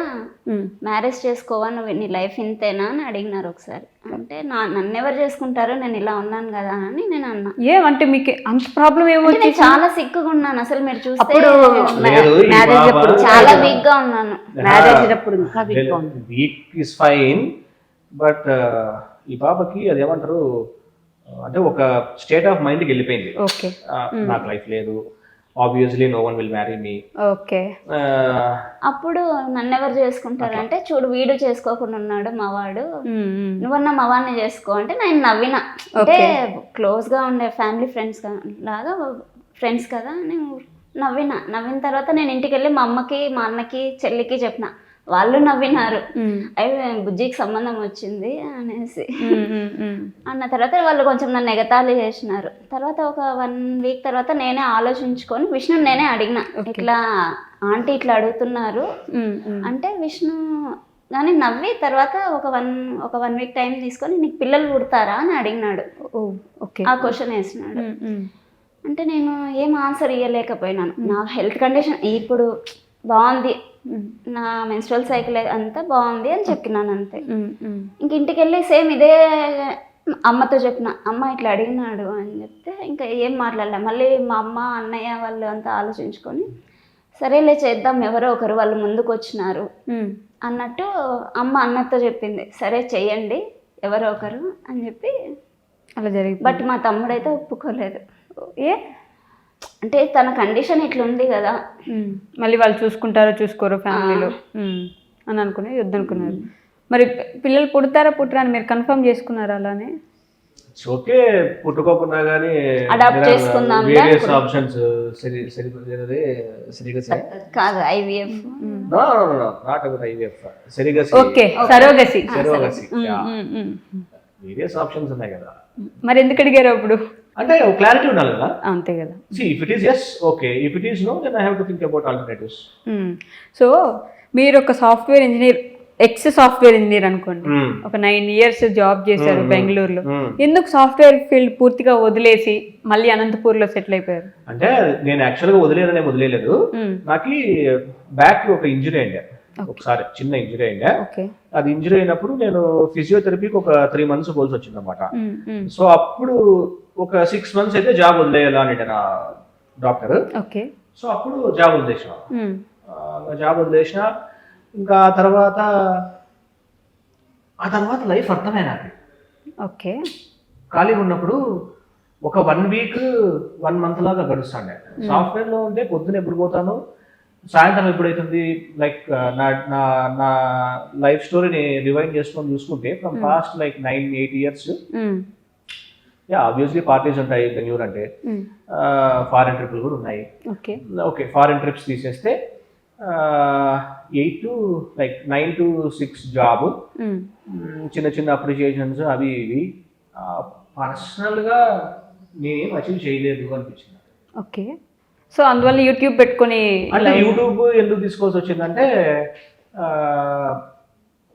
మ్యారేజ్ చేసుకోవా, నువ్వు నీ లైఫ్ ఇంతేనా అని అడిగినారు ఒకసారి. అంటే నన్ను ఎవరు చేసుకుంటారో, నేను ఇలా ఉన్నాను కదా అని నేను అన్నా. ఏమంటే మీకు అంత ప్రాబ్లం ఏమో? నేను చాలా సిక్కుగా ఉన్నాను అసలు, మీరు చూస్తే మ్యారేజ్ అప్పుడు చాలా వీక్ గా ఉన్నాను. మ్యారేజ్ అప్పుడు ఇంకా వీక్ ఇస్ ఫైన్, బట్ ఈ పాపకి అదేమంటారు అంటే ఒక స్టేట్ ఆఫ్ మైండ్కి వెళ్ళిపోయింది. ఓకే, నాకు లైఫ్ లేదు, obviously no one will marry me. Okay, అప్పుడు నన్ను ఎవరు చేసుకుంటారు అంటే, చూడు వీడు చేసుకోకుండా ఉన్నాడు మావాడు, నువ్వన్నా మవాన్ని చేసుకో అంటే నేను నవ్విన. అంటే క్లోజ్ గా ఉండే ఫ్యామిలీ ఫ్రెండ్స్ లాగా ఫ్రెండ్స్ కదా, నేను నవ్విన తర్వాత నేను ఇంటికి వెళ్ళి మా అమ్మకి మా అన్నకి చెల్లికి చెప్పిన. వాళ్ళు నవ్వినారు, అవి బుజ్జికి సంబంధం వచ్చింది అనేసి అన్న తర్వాత వాళ్ళు కొంచెం నన్ను ఎగతాళి చేసినారు. తర్వాత ఒక 1 వీక్ తర్వాత నేనే ఆలోచించుకొని విష్ణు నేనే అడిగిన, ఇట్లా ఆంటీ ఇట్లా అడుగుతున్నారు అంటే విష్ణు కానీ నవ్వి తర్వాత ఒక 1 వీక్ టైం తీసుకొని నీకు పిల్లలు పుడతారా అని అడిగినాడు. ఆ క్వశ్చన్ వేసినాడు. అంటే నేను ఏం ఆన్సర్ ఇవ్వలేకపోయినాను. నా హెల్త్ కండిషన్ ఇప్పుడు బాగుంది, నా మెన్స్ట్రల్ సైకిల్ అంతా బాగుంది అని చెప్పినాను అంతే. ఇంక ఇంటికి వెళ్ళి సేమ్ ఇదే అమ్మతో చెప్పిన, అమ్మ ఇట్లా అడిగినాడు అని చెప్తే ఇంకా ఏం మాట్లాడలే. మళ్ళీ మా అమ్మ అన్నయ్య వాళ్ళు అంతా ఆలోచించుకొని సరేలే చేద్దాం, ఎవరో ఒకరు వాళ్ళు ముందుకు వచ్చినారు అన్నట్టు అమ్మ అన్నతో చెప్పింది. సరే చెయ్యండి ఎవరో ఒకరు అని చెప్పి అలా జరిగింది. బట్ మా తమ్ముడైతే ఒప్పుకోలేదు. అంటే తన కండిషన్ ఇట్లుంది కదా, మళ్ళీ వాళ్ళు చూసుకుంటారో చూసుకోరో ఫ్యామిలీలో అని అనుకుని వద్దనుకున్నారు. మరి పిల్లలు పుడతారా పుట్టరా అని మీరు కన్ఫర్మ్ చేసుకున్నారా? అలానే ఓకే, పుట్టుకోకుండా కానీ అడాప్ట్ చేసుకుందాం వేరియస్ ఆప్షన్స్ కాదు IVF, not about IVF, surrogacy. Okay, surrogacy. Various options ఉన్నాయి కదా. మరి ఎందుకు అడిగారు అప్పుడు? అంటే క్లారిటీ ఉండాలి కదా. అంతే కదా. If it is yes, okay. If it is no, then I have to think about alternatives. So మీరు ఒక సాఫ్ట్వేర్ ఇంజనీర్, సాఫ్ట్వేర్ ఇంజనీర్ అనుకోండి, ఒక 9 years జాబ్ చేశారు బెంగళూరులో. ఎందుకు సాఫ్ట్వేర్ ఫీల్డ్ పూర్తిగా వదిలేసి మళ్ళీ అనంతపూర్లో సెటిల్ అయిపోయారు? అంటే నేను యాక్చువల్గా వదిలేదు. నాకు బ్యాక్ ఒక ఇంజరీ అయింది ఒకసారి, చిన్న ఇంజరీ అయింది. అది ఇంజరీ అయినప్పుడు నేను ఫిజియోథెరపీకి ఒక 3 months పోల్సి వచ్చింది అనమాట. సో అప్పుడు ఒక 6 months అయితే జాబ్ వదిలేయాలా అని నా డాక్టర్. సో అప్పుడు జాబ్ వదిలేసిన. ఇంకా ఆ తర్వాత లైఫ్ అర్థమే నాకు. ఓకే, ఖాళీగా ఉన్నప్పుడు ఒక 1 week 1 month లాగా గడుస్తాండే. సాఫ్ట్వేర్లో ఉంటే పొద్దున ఎప్పుడు పోతాను, సాయంత్రం ఎప్పుడైతుంది. లైక్ నా లైఫ్ స్టోరీని రివైండ్ చేసుకొని చూసుకుంటే from past like 9-8 years, obviously parties ఉంటాయి బెంగళూరు అంటే. ఫారెన్ ట్రిప్లు కూడా ఉన్నాయి. ఓకే, ఫారెన్ ట్రిప్స్ తీసేస్తే 9 to 6 జాబ్, చిన్న అప్రిషియేషన్స్ అవి ఇవి. పర్సనల్గా నేనేం అచీవ్ చేయలేదు అనిపించింది. ఓకే, సో అందువల్ల యూట్యూబ్ పెట్టుకొని. అంటే యూట్యూబ్ ఎందుకు తీసుకోవాల్సి వచ్చిందంటే,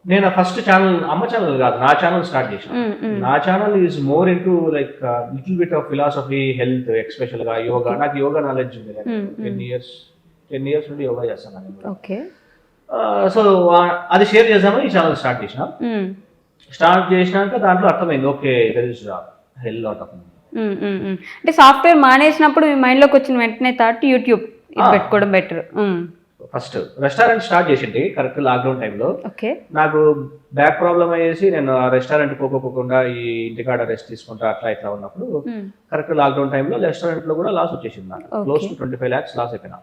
నేను ఫస్ట్ ఛానల్ అమ్మ ఛానల్ కాదు, నా ఛానల్ స్టార్ట్ చేశాను. నా channel is more into like little bit of philosophy, health, special గా యోగా. నాకు యోగా నాలెడ్జ్ ఉంది. 10 years నుండి యోగా చేస్తాను. ఓకే, సో అది షేర్ చేద్దామని ఈ ఛానల్ స్టార్ట్ చేసినాక దాంట్లో అర్థమైంది, okay there is hell lot of అంటే సాఫ్ట్వేర్ మానేసినప్పుడు మీ మైండ్లోకి వచ్చిన వెంటనే థాట్ యూట్యూబ్ ఇది పెట్టుకోవడం బెటర్. ఫస్ట్ రెస్టారెంట్ స్టార్ట్ చేసింది కరెక్ట్ లాక్డౌన్ టైంలో. ఓకే. నాకు బ్యాక్ ప్రాబ్లం అయ్యేసి నేను ఆ రెస్టారెంట్ పోకోకుండా ఈ ఇంటికాడ రెస్ట్ తీసుకుంటా అట్లా ఇట్లా ఉన్నప్పుడు కరెక్ట్ లాక్డౌన్ టైంలో రెస్టారెంట్ లో కూడా లాస్ వచ్చేసింది నాకు. క్లోజ్ టు 25 lakhs లాస్ అయిపోయినా.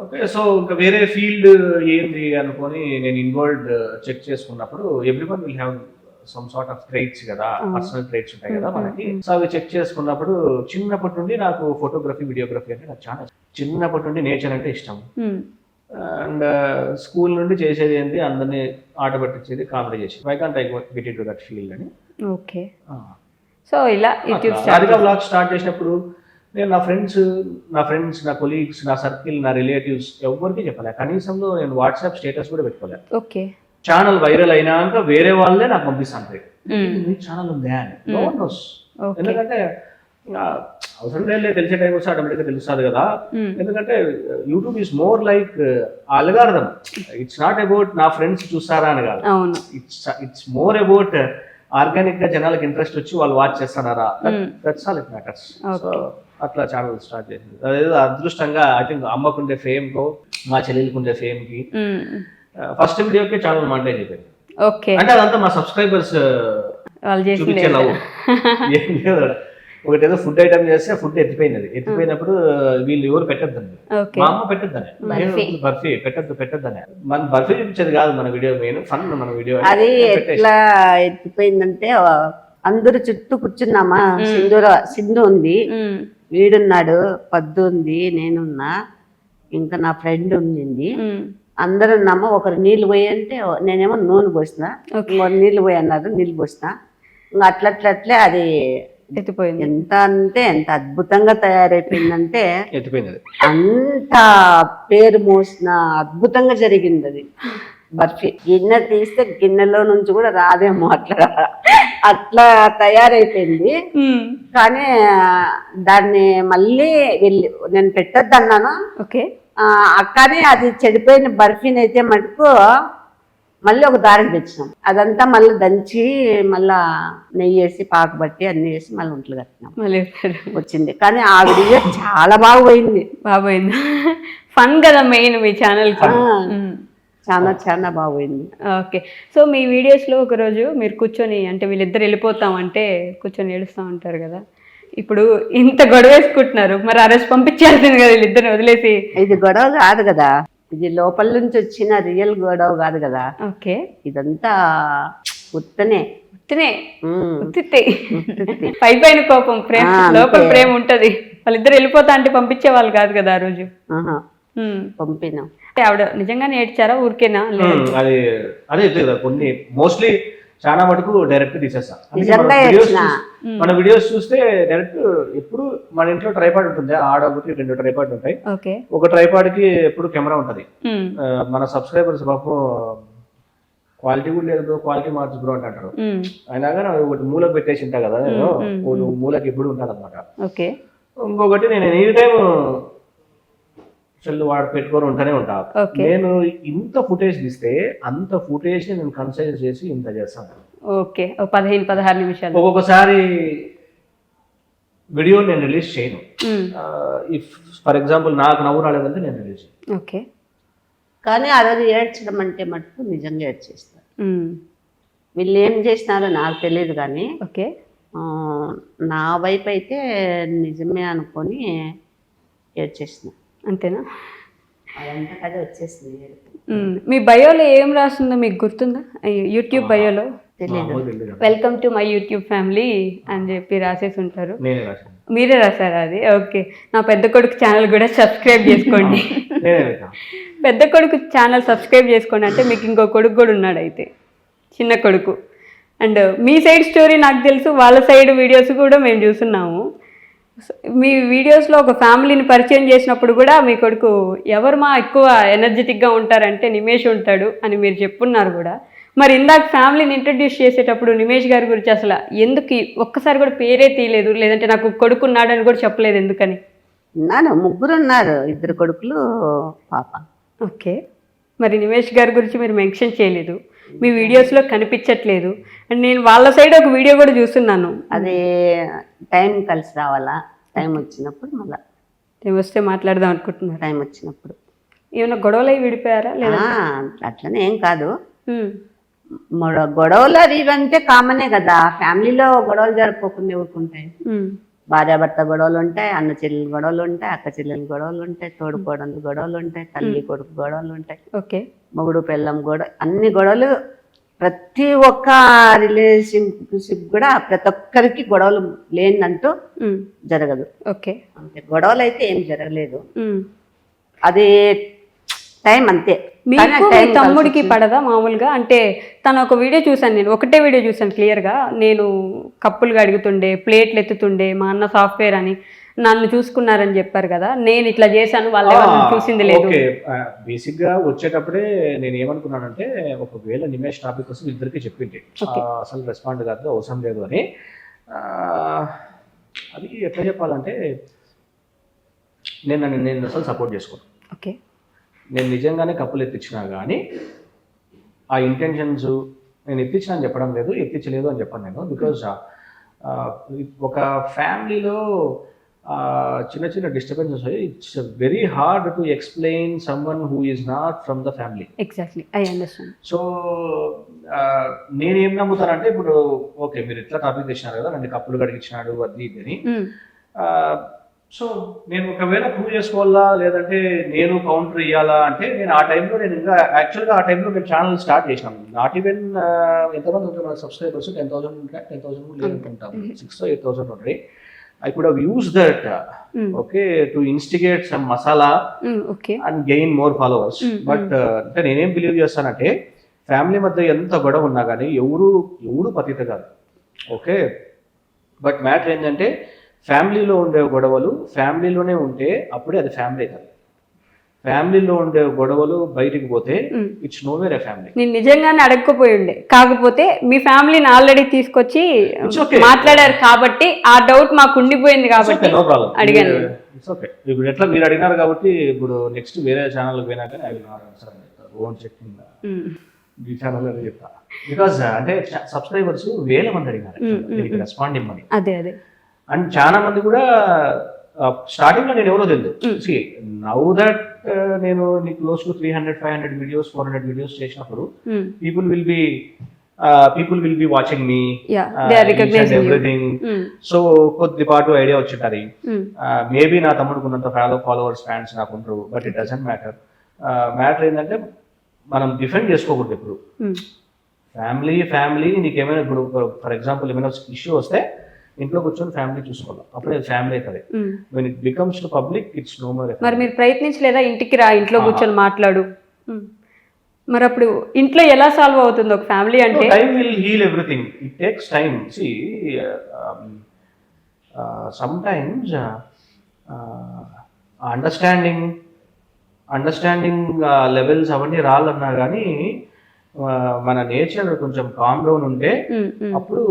ఓకే. సో ఇంకా వేరే ఫీల్డ్ ఏంది అనుకొని నేను ఇన్వాల్వ్డ్ చెక్ చేసుకున్నప్పుడు everyone will have some sort of traits కదా, పర్సనల్ ట్రైట్స్ ఉంటాయి కదా మనకి. సో అవి చెక్ చేసుకున్నప్పుడు చిన్నప్పటి నుండి నాకు ఫోటోగ్రఫీ వీడియోగ్రఫీ అంటే నాకు చాలా చిన్నప్పటి నుండి నేచర్ అంటే ఇష్టం. అండ్ స్కూల్ నుండి చేసేది ఏంటి, అందరినీ ఆట పట్టించేది, కామెడీ చేసేది. Why can't I get in to that field అని. ఓకే. సో ఇలా యూట్యూబ్ రాధికా వ్లాగ్స్ స్టార్ట్ చేసినప్పుడు నేను నా ఫ్రెండ్స్ నా కొలీగ్స్, నా సర్కిల్, నా రిలేటివ్స్ ఎవరికి చెప్పలే. కనీసంలో నేను వాట్సాప్ స్టేటస్ కూడా పెట్టుకోలేదు. ఓకే. ఛానల్ వైరల్ అయినాక వేరే వాళ్ళే నాకు పంపిస్తాను, మీ ఛానల్ ఉందా అని. No one knows. ఎందుకంటే అవసరం లేదు, తెలిసే టైం వస్తే ఆటోమేటిక్గా తెలుస్తుంది కదా. ఎందుకంటే YouTube is more like algorithm. It's not about నా ఫ్రెండ్స్ చూస్తారా అని కాదు. ఇట్స్ మోర్ అబౌట్ ఆర్గానిక్ గా జనాలకు ఇంట్రెస్ట్ వచ్చి వాళ్ళు వాచ్ చేస్తున్నారా, that's all it matters. So అట్లా ఛానల్ స్టార్ట్ చేసింది. అదేదో అదృష్టంగా ఐ థింక్ అమ్మకుండే ఫేమ్ కో మా చెల్లెలకుండే ఫేమ్ కి ఫస్ట్ వీడియోకే ఛానల్ మానిటైజ్ అయిపోయింది. ఓకే. అంటే అదంతా మా సబ్స్క్రైబర్స్ చూపించే లవ్. ఒకటేదో ఫుడ్ ఐటమ్ చేస్తే ఫుడ్ ఎత్తిపోయినప్పుడు వీళ్ళు ఎవరు పెట్టద్దని, మా అమ్మ పెట్టద్దని, బర్ఫీ పెట్టద్దని. మన బర్ఫీ చూపించేది కాదు మన వీడియో, మెయిన్ ఫన్ మన వీడియో. అది ఎట్లా ఎత్తిపోయిందంటే అందరు చుట్టూ కూర్చున్నామా, సింధు ఉంది, వీడున్నాడు, పద్దు ఉంది, నేనున్నా, ఇంకా నా ఫ్రెండ్ ఉండింది, అందరూ ఉన్నామా. ఒకరు నీళ్ళు పోయి అంటే నేనేమో నూనె పోసిన, నీళ్ళు పోయి అన్నారు, నీళ్ళు పోసిన. ఇంకా అట్లట్లట్లే అది ఎత్తిపోయింది. ఎంత అంటే ఎంత అద్భుతంగా తయారైపోయిందంటే అంత పేరు మోసిన అద్భుతంగా జరిగింది అది. బర్ఫీ గిన్నె తీస్తే గిన్నెలో నుంచి కూడా రాదేమో, అట్లా తయారైపోయింది. కానీ దాన్ని మళ్ళీ నేను పెట్టద్దు అన్నాను. కానీ అది చెడిపోయిన బర్ఫీని అయితే మటుకు మళ్ళీ ఒక దారికి తెచ్చినాం. అదంతా మళ్ళీ దంచి మళ్ళా నెయ్యి వేసి పాకు బట్టి అన్ని వేసి మళ్ళీ ఒంట్లు కట్టినాం, వచ్చింది. కానీ ఆ వీడియో చాలా బాగా పోయింది. ఫన్ కదా మెయిన్ మీ ఛానల్. చాలా బాగుంది. ఓకే. సో మీ వీడియోస్లో ఒకరోజు మీరు కూర్చొని, అంటే వీళ్ళిద్దరు వెళ్ళిపోతామంటే కూర్చొని ఏడుస్తూ ఉంటారు కదా, ఇప్పుడు ఇంత గొడవ వేసుకుంటున్నారు, మరి ఆ రోజు పంపించాల్సింది కదా వీళ్ళిద్దరిని వదిలేసి. ఇది గొడవ కాదు కదా, ఇది లోపల నుంచి వచ్చిన రియల్ గొడవ కాదు కదా. ఓకే. ఇదంతా ఉత్తనే పైపైన కోపం, ప్రేమ లోపల ప్రేమ ఉంటది. వాళ్ళిద్దరు వెళ్ళిపోతా అంటే పంపించే వాళ్ళు కాదు కదా ఆ రోజు. పంపినాం. ఆవిడ నిజంగానే ఏడ్చారా ఊరికేనా? అదే కొన్ని మోస్ట్లీ చాలా మటుకు డైరెక్ట్ తీసేస్తాం. మన వీడియోస్ చూస్తే డైరెక్ట్ ఎప్పుడు మన ఇంట్లో ట్రైపాడ్ ఉంటుంది, ఆడ ఒకటి 2 ట్రైపాడ్ ఉంటాయి. ఒక ట్రైపాడ్ కి ఎప్పుడు కెమెరా ఉంటది. మన సబ్స్క్రైబర్స్ పాపం క్వాలిటీ కూడా లేదు బ్రో, క్వాలిటీ మార్చు బ్రో అని అంటారు. అయినా కానీ ఒకటి మూలకు పెట్టేసి ఉంటా కదా, మూలకి ఎప్పుడు ఉంటుంది అనమాట. ఇంకొకటి నేను ఎనీ టైం సెల్ వాడు పెట్టుకొని ఉంటూనే ఉంటా. నేను ఇంత ఫుటేజ్ తీస్తే అంత ఫుటేజ్ నేను కన్సైజ్ చేసి ఇంత చేస్తాను. ఓకే. 15-16 నిమిషాలు. ఒక్కొక్కసారి వీడియో నేను రిలీజ్ చేయను. ఇఫ్ ఫర్ ఎగ్జాంపుల్ నాకు నవ్వు రాలేదంటే నేను రిలీజ్ చేయను. ఓకే. కానీ ఆ రోజు ఏడ్చడం అంటే మటుకు నిజంగా ఏడ్చేస్తారు. వీళ్ళు ఏం చేసినారో నాకు తెలియదు కానీ నా వైపు అయితే నిజమే అనుకొని ఏడ్చేసిన. అంతేనా? అదంతా కదా వచ్చేసింది. మీ బయోలో ఏం రాస్తుందో మీకు గుర్తుందా? యూట్యూబ్ బయోలో తెలియదు, welcome to my YouTube family అని చెప్పి రాసేసి ఉంటారు. మీరే రాశారా అది? ఓకే. నా పెద్ద కొడుకు ఛానల్ కూడా సబ్స్క్రైబ్ చేసుకోండి. పెద్ద కొడుకు ఛానల్ సబ్స్క్రైబ్ చేసుకోండి అంటే మీకు ఇంకో కొడుకు కూడా ఉన్నాడు అయితే, చిన్న కొడుకు. అండ్ మీ సైడ్ స్టోరీ నాకు తెలుసు, వాళ్ళ సైడ్ వీడియోస్ కూడా మేము చూస్తున్నాము. మీ వీడియోస్లో ఒక ఫ్యామిలీని పరిచయం చేసినప్పుడు కూడా మీ కొడుకు ఎవరు మా ఎక్కువ ఎనర్జెటిక్గా ఉంటారంటే నిమేష్ ఉంటాడు అని మీరు చెప్పున్నారు కూడా. మరి ఇందాక ఫ్యామిలీని ఇంట్రడ్యూస్ చేసేటప్పుడు నిమేష్ గారి గురించి అసలు ఎందుకు ఒక్కసారి కూడా పేరే తీయలేదు, లేదంటే నాకు కొడుకున్నాడు అని కూడా చెప్పలేదు, ఎందుకని? ముగ్గురు ఉన్నారు, 2 కొడుకులు, పాప. ఓకే. మరి నిమేష్ గారి గురించి మీరు మెన్షన్ చేయలేదు. మీ వీడియోస్లో కనిపించట్లేదు. అండ్ నేను వాళ్ళ సైడ్ ఒక వీడియో కూడా చూస్తున్నాను. అది టైం కలిసి రావాలా, టైం వచ్చినప్పుడు మళ్ళీ నేను వస్తే మాట్లాడదాం అనుకుంటున్నారు. టైం వచ్చినప్పుడు ఏమైనా గొడవలు అయి విడిపోయారా లేదా? అట్లనే ఏం కాదు, గొడవలు అది ఇవంటే కామనే కదా. ఫ్యామిలీలో గొడవలు జరుపుకోకుండా ఊరుకుంటాయి. భార్యాభర్త గొడవలు ఉంటాయి, అన్న చెల్లెలు గొడవలు ఉంటాయి, అక్క చెల్లెలు గొడవలు ఉంటాయి, తోడుకోవడానికి గొడవలు ఉంటాయి, తల్లి కొడుకు గొడవలు ఉంటాయి, ఓకే, మొగుడు పెళ్ళం గొడవ, అన్ని గొడవలు. ప్రతి ఒక్క రిలేషన్షిప్ కూడా ప్రతి ఒక్కరికి గొడవలు లేదంటూ జరగదు. ఓకే, అంతే, గొడవలు అయితే ఏం జరగలేదు. అది టైం అంతే. మీకు మీ తమ్ముడికి పడదా మామూలుగా? అంటే తను ఒక వీడియో చూసాను, నేను ఒకటే వీడియో చూసాను క్లియర్గా. నేను కప్పులుగా అడుగుతుండే, ప్లేట్లు ఎత్తుతుండే, మా అన్న సాఫ్ట్వేర్ అని నన్ను చూసుకున్నారని చెప్పారు కదా. నేను ఇట్లా చేశాను, వాళ్ళు ఎవరు చూసింది లేదు. ఓకే, బేసిక్ గా వచ్చేటప్పుడే నేను ఏమనుకున్నానంటే ఒకవేళ నిమేష్ టాపిక్ కోసం ఇద్దరికి చెప్పింది, అసలు రెస్పాండ్ కాదు, అవసరం లేదు అని. అది ఎట్లా చెప్పాలంటే నేను అసలు సపోర్ట్ చేసుకోను. ఓకే, నేను నిజంగానే కప్పులు ఎత్తించినా కానీ ఆ ఇంటెన్షన్స్, నేను ఎత్తించిన అని చెప్పడం లేదు, ఎత్తించలేదు అని చెప్పాను నేను. బికాజ్ ఒక ఫ్యామిలీలో చిన్న చిన్న డిస్టర్బెన్సెస్ వస్తాయి. It's very hard to explain someone who is not from the family. Exactly, I understand. So నేనేం నమ్ముతానంటే, ఇప్పుడు ఓకే మీరు ఎట్లా టాపిక్ తెచ్చినారు కదా, నన్ను కప్పులు కడిగించినాడు అది ఇది అని. సో నేను ఒకవేళ ప్రూవ్ చేసుకోవాలా, లేదంటే నేను కౌంటర్ ఇవ్వాలా అంటే, నేను ఆ టైంలో నేను ఇంకా యాక్చువల్గా ఆ టైంలో మేము ఛానల్ స్టార్ట్ చేసినాము. నాట్ ఈవెన్ ఎంతమంది ఉంటారు మన సబ్స్క్రైబర్స్? 10,000 ఉంటాయి, 10,000 లేదనుకుంటాము, 6,000 or 8,000 ఉంటాయి. I could have used that, okay, to instigate some masala and gain more followers. But అంటే నేనేం బిలీవ్ చేస్తానంటే, ఫ్యామిలీ మధ్య ఎంత గొడవ ఉన్నా కానీ ఎవరు పతిత కాదు, ఓకే. బట్ మ్యాటర్ ఏంటంటే, ఫ్యామిలీలో ఉండే గొడవలు ఫ్యామిలీలోనే ఉంటే అప్పుడే అది ఫ్యామిలీ కాదు. ఫ్యామిలీలో ఉండే గొడవలు బయటికి పోతే ఇట్స్ నోవేర్ ఏ ఫ్యామిలీ. నేను నిజంగానే అడగకపోయి ఉండే, కాకపోతే మీ ఫ్యామిలీని ఆల్రెడీ తీసుకొచ్చి మాట్లాడారు కాబట్టి ఆ డౌట్ మాకు ఉండిపోయింది కాబట్టి అడిగాను. It's okay. ఇప్పుడు ఎట్లా మీరు అడిగినారు కాబట్టి ఇప్పుడు నెక్స్ట్ వేరే ఛానల్ పోయినాక I will not answer. Own checking ఈ ఛానల్ అని చెప్తా. బికాస్ అంటే సబ్స్క్రైబర్స్ వేల మంది అడిగినారు దీనికి రెస్పాండ్ ఇవ్వమని. అదే అండ్ చాలా మంది కూడా స్టార్టింగ్ లో నేను ఎవరో తెలియదు. నౌ దట్ నేను క్లోజ్ టు 300-500 వీడియోస్ 400 వీడియోస్ చేసినప్పుడు people will be watching me, everything. So కొద్దిపాటు ఐడియా వచ్చింటది. మేబీ నా తమ్ముడికి ఉన్నంత ఫాలోవర్స్ ఫ్యాన్స్ నాకు ఉంటారు, but it doesn't matter. Matter ఏంటంటే మనం డిఫెండ్ చేసుకోకూడదు ఎప్పుడు. ఫ్యామిలీ నీకేమైనా, ఇప్పుడు ఫర్ ఎగ్జాంపుల్ ఏమైనా ఇష్యూ వస్తే ఇంట్లో కూర్చొని ఫ్యామిలీ చూసుకోవాలి, అప్పుడే ఫ్యామిలీ అవుతుంది. When it becomes to public it's no more. మరి మీరు ప్రయత్నించలేదా ఇంటికి రా, ఇంట్లో కూర్చొని మాట్లాడు? మరి అప్పుడు ఇంట్లో ఎలా సాల్వ్ అవుతుంది ఒక ఫ్యామిలీ అంటే? Time will heal everything, it takes time. See sometimes understanding levels అవన్నీ రాలన్నా కానీ మన నేచర్ కొంచెం కామ్ డౌన్ ఉంటే అప్పుడు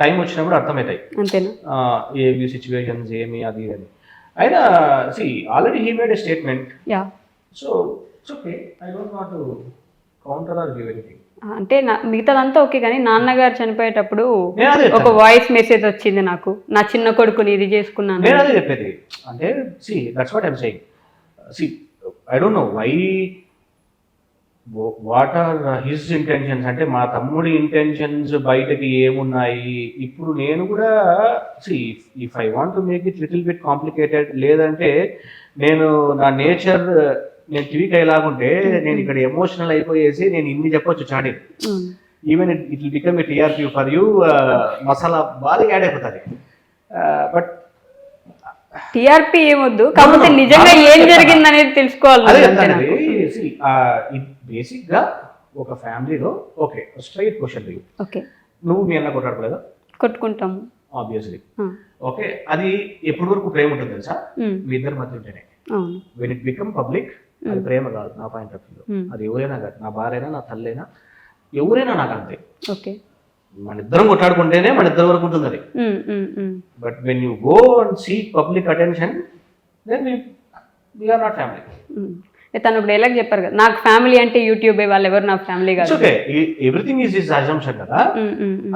టైం వచ్చినప్పుడు అర్థమవుతాయి ఏవి సిచ్యువేషన్స్ ఏమి అది అని. అయినా see already he made a statement, so it's okay. I don't want to counter or give anything. అంటే మిగతాదంతా ఓకే, కానీ నాన్నగారు చనిపోయేటప్పుడు ఒక వాయిస్ మెసేజ్ వచ్చింది నాకు, నా చిన్న కొడుకుని ఇది చేసుకున్నాను. నేను అదే చెప్పేది. అంటే see that's what I'm saying. See I don't know why, what are his intentions. అంటే మా తమ్ముడి ఇంటెన్షన్స్ బయటకి ఏమున్నాయి. ఇప్పుడు నేను కూడా if I want to make it little bit complicated, లేదంటే నేను నా నేచర్ నేను ట్వీట్ అయ్యేలాగుంటే నేను ఇక్కడ ఎమోషనల్ అయిపోయేసి నేను ఇన్ని చెప్పొచ్చు chatting. Even it will become a TRP for you, masala బాగా యాడ్ అయిపోతుంది. బట్ టీఆర్పీ ఏమొద్దు, కాకపోతే నిజంగా ఏం జరిగింది అనేది తెలుసుకోవాలి. బేసిక్ గా ఒక ఫ్యామిలీలో ఓకే, స్ట్రైట్ క్వశ్చన్, ఓకే, నువ్వు మీ అన్న కొట్టాడుకోలేదా? కొట్టుకుంటాము ఆబ్వియస్లీ. ఓకే, అది ఎప్పటి వరకు ప్రేమ ఉంటుంది తెలుసా? మీ ఇద్దరి మధ్య ఉంటేనే. వెన్ ఇట్ బికమ్ పబ్లిక్ అది ప్రేమ కాదు నా పాయింట్ ఆఫ్ వ్యూ. అది ఎవరైనా కాదు, నా భార్యనా నా తల్లైనా ఎవరైనా నాకు అంతే. ఓకే, మన ఇద్దరం కొట్టాడుకుంటేనే మన ఇద్దరి వరకు ఉంటుంది అది. But when you go and seek public attention, then we are not family. తను ఇప్పుడు ఎలాగ చెప్పారు కదా, నాకు ఫ్యామిలీ అంటే యూట్యూబే, వాళ్ళు ఎవరు నా ఫ్యామిలీ కాదు. Okay, everything is is assumption కదా.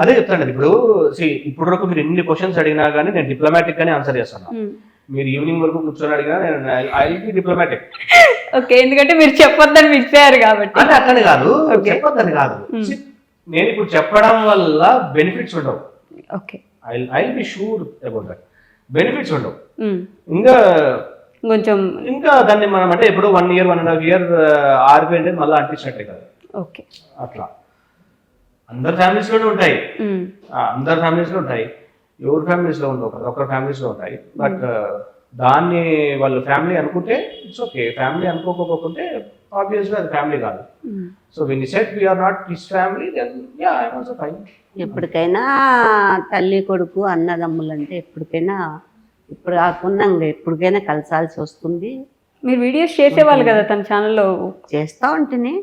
అదే చెప్తాను ఇప్పుడు. ఇప్పుడు వరకు మీరు ఎన్ని క్వశ్చన్స్ అడిగినా కానీ నేను డిప్లొమాటిక్ గానే ఆన్సర్ చేస్తాను. మీరు ఈవినింగ్ వరకు కూర్చొని అడిగినా నేను I will be diplomatic. Okay, ఎందుకంటే మీరు చెప్పొద్దని ఫిక్స్ అయ్యారు కాబట్టి. అంటే అట్లని కాదు, చెప్పొద్దని కాదు. నేను ఇప్పుడు చెప్పడం వల్ల బెనిఫిట్స్ ఉండవు. Okay, I will be sure about that. Benefits ఉండవు. ఇంకా కొంచెం ఇంకా దాన్ని మనం అంటే ఇప్పుడు 1 year 1.5 year ఆరిపోయింది మళ్ళీ అంటించినట్టే కదా. ఓకే, అట్లా అందరి ఫ్యామిలీస్ లోనే ఉంటాయి. అందరి ఫ్యామిలీస్ లో ఉంటాయి, ఎవరి ఫ్యామిలీస్ లో ఉండవు కదా, ఒకరి ఫ్యామిలీస్ లో ఉంటాయి. బట్ దాన్ని వాళ్ళు ఫ్యామిలీ అనుకుంటే ఇట్స్ ఓకే. ఫ్యామిలీ అనుకోకపోతే ఆబ్వియస్గా అది ఫ్యామిలీ కాదు. So when you said we are not his family, then yeah I am also fine. ఎప్పటికైనా తల్లి కొడుకు అన్నదమ్ములు అంటే ఎప్పటికైనా, ఇప్పుడు కాకుండా ఎప్పటికైనా కలిసాల్సి వస్తుంది. మీరు వీడియోస్ చేసేవాళ్ళు కదా తన ఛానల్లో? చేస్తా ఉంటేనే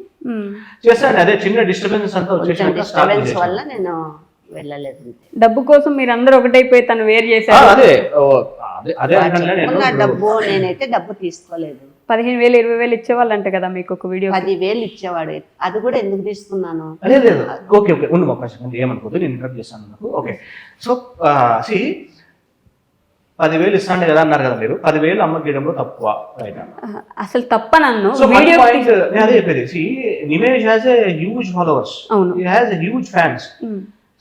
చేస్తాను. అదే చిన్న డిస్టర్బెన్స్ అంతా వచ్చేసి డిస్టర్బెన్స్ వల్ల నేను వెళ్ళలేదు. డబ్బు కోసం మీరు అందరూ ఒకటైపోయి తను వేరు చేశారు. అదే అదే డబ్బు నేనైతే డబ్బు తీసుకోలేదు. 15,000 20,000 ఇచ్చేవాళ్ళు అంటే కదా మీకు ఒక వీడియో? 10,000 ఇచ్చేవాడు. అది కూడా ఎందుకు తీసుకున్నాను? లేదు ఓకే ఓకే ఉండు ఒక నిమిషం, ఏమనుకోదు, నేను ఇంటరప్ట్ చేస్తాను నాకు. ఓకే, సో 10,000 ఇస్తాండే కదా అన్నారు కదా మీరు. 10,000 అమ్మకి గీయడంలో తక్కువ, రైట్? అసలు తప్ప నన్ను వీడియో అదే చెప్పేది. Nimesh has a huge followers, he has a huge fans.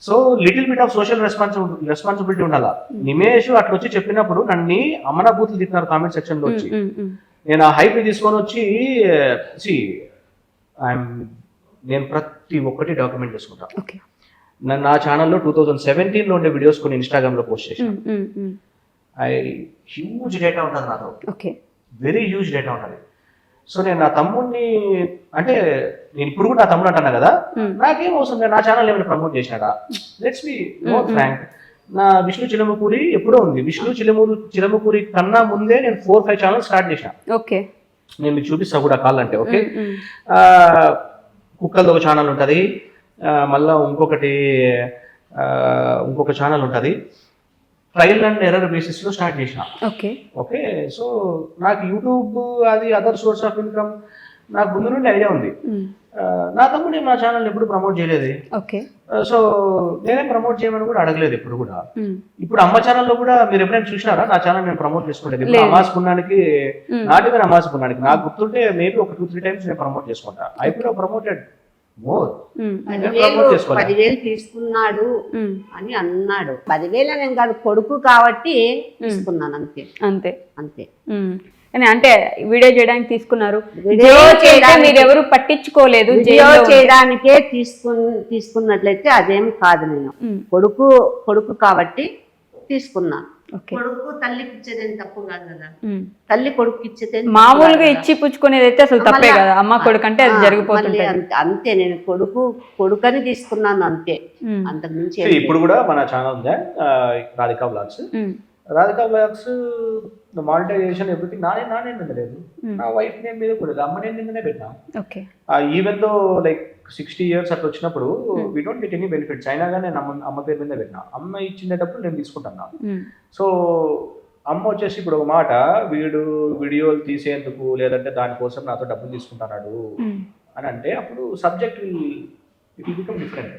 So little bit of social responsibility ఉండాలా. నిమేష్ అట్లా వచ్చి చెప్పినప్పుడు నన్ను అమ్మనా బూతులు తిట్టినారు కామెంట్ సెక్షన్ లో వచ్చి. నేను ఆ హైప్ తీసుకొని వచ్చి నేను ప్రతి ఒక్కటి డాక్యుమెంట్ చేసుకుంటా. నా ఛానల్లో 2017 లో ఉండే వీడియోస్ కొన్ని ఇన్స్టాగ్రామ్ లో పోస్ట్ చేశాను. హ్యూజ్ డేటా ఉంటుంది నాతో, వెరీ హ్యూజ్ డేటా ఉంటుంది. సో నేను నా తమ్ముడిని అంటే నేను ఇప్పుడు కూడా నా తమ్ముడు అంటున్నా కదా, నాకేం అవసరం లేదు, నా ఛానల్ ఏమైనా ప్రమోట్ చేసినారా? Let's be no frank. నా విష్ణు చిలమకూరి ఎప్పుడో ఉంది. విష్ణు చిలమకూరి కన్నా ముందే నేను 4-5 ఛానల్ స్టార్ట్ చేసిన. ఓకే, నేను మీకు చూపిస్తా కూడా కావాలంటే. ఓకే, కుక్కలది ఒక ఛానల్ ఉంటుంది, మళ్ళా ఇంకొక ఛానల్ ఉంటుంది. ట్రయల్ అండ్ ఎర్రర్ బేసిస్ లో స్టార్ట్ చేసిన. ఓకే, సో నాకు యూట్యూబ్ అది అదర్ సోర్స్ ఆఫ్ ఇన్కమ్ నాకు ముందు నుండి ఐడియా ఉంది. నా తమ్ముడు నా ఛానల్ ఎప్పుడు ప్రమోట్ చేయలేదు. సో నేనే ప్రమోట్ చేయమని కూడా అడగలేదు ఎప్పుడు కూడా. ఇప్పుడు అమ్మ ఛానల్లో కూడా మీరు ఎప్పుడైనా చూసినారా? నా ఛానల్ నేను ప్రమోట్ చేసుకోలేదు. ఇప్పుడు అమాస్ పున్నానికి, నాటిగా అమాస్ పున్నానికి నాకు గుర్తుంటే మేబీ ఒక 2-3 times నేను ప్రమోట్ చేసుకుంటా. I could have promoted more. 10,000 తీసుకున్నాడు అని అన్నాడు. 10,000 నేను కాదు, కొడుకు కాబట్టి తీసుకున్నాను, అంతే అంతే అంతే. అంటే వీడియో చేయడానికి తీసుకున్నారు, మీరెవరు పట్టించుకోలేదు. వీడియో చేయడానికే తీసుకున్నట్లయితే అదేం కాదు. నేను కొడుకు కాబట్టి తీసుకున్నాను. కొడుకు తల్లికి ఇచ్చేదేం తప్పు కాదు కదా. తల్లి కొడుకు ఇచ్చేదే మామూలుగా ఇచ్చి పుచ్చుకునేది అయితే అసలు తప్పే కదా. అమ్మ కొడుకు అంటే అది జరిగిపోతుంది అంతే. నేను కొడుకని తీసుకున్నాను అంతే, అంతకు మించి. ఇప్పుడు కూడా మన ఛానల్ ఉందా, Radhika vlogs. Radhika vlogs monetisation everything నానే మీద లేదు, నా వైఫ్ నేమ్ మీద కూడా, అమ్మ నేమ్ మీదనే పెట్టినా. ఈవెన్ దో లైక్ 60 years అట్లా వచ్చినప్పుడు we don't get any benefits. అయినా కానీ నేను అమ్మ పేరు మీద పెట్టినా. అమ్మ ఇచ్చినప్పుడు నేను తీసుకుంటున్నా. సో అమ్మ వచ్చేసి ఇప్పుడు ఒక మాట, వీడు వీడియోలు తీసేందుకు లేదంటే దానికోసం నాతో డబ్బులు తీసుకుంటున్నాడు అని అంటే అప్పుడు subject it will become different.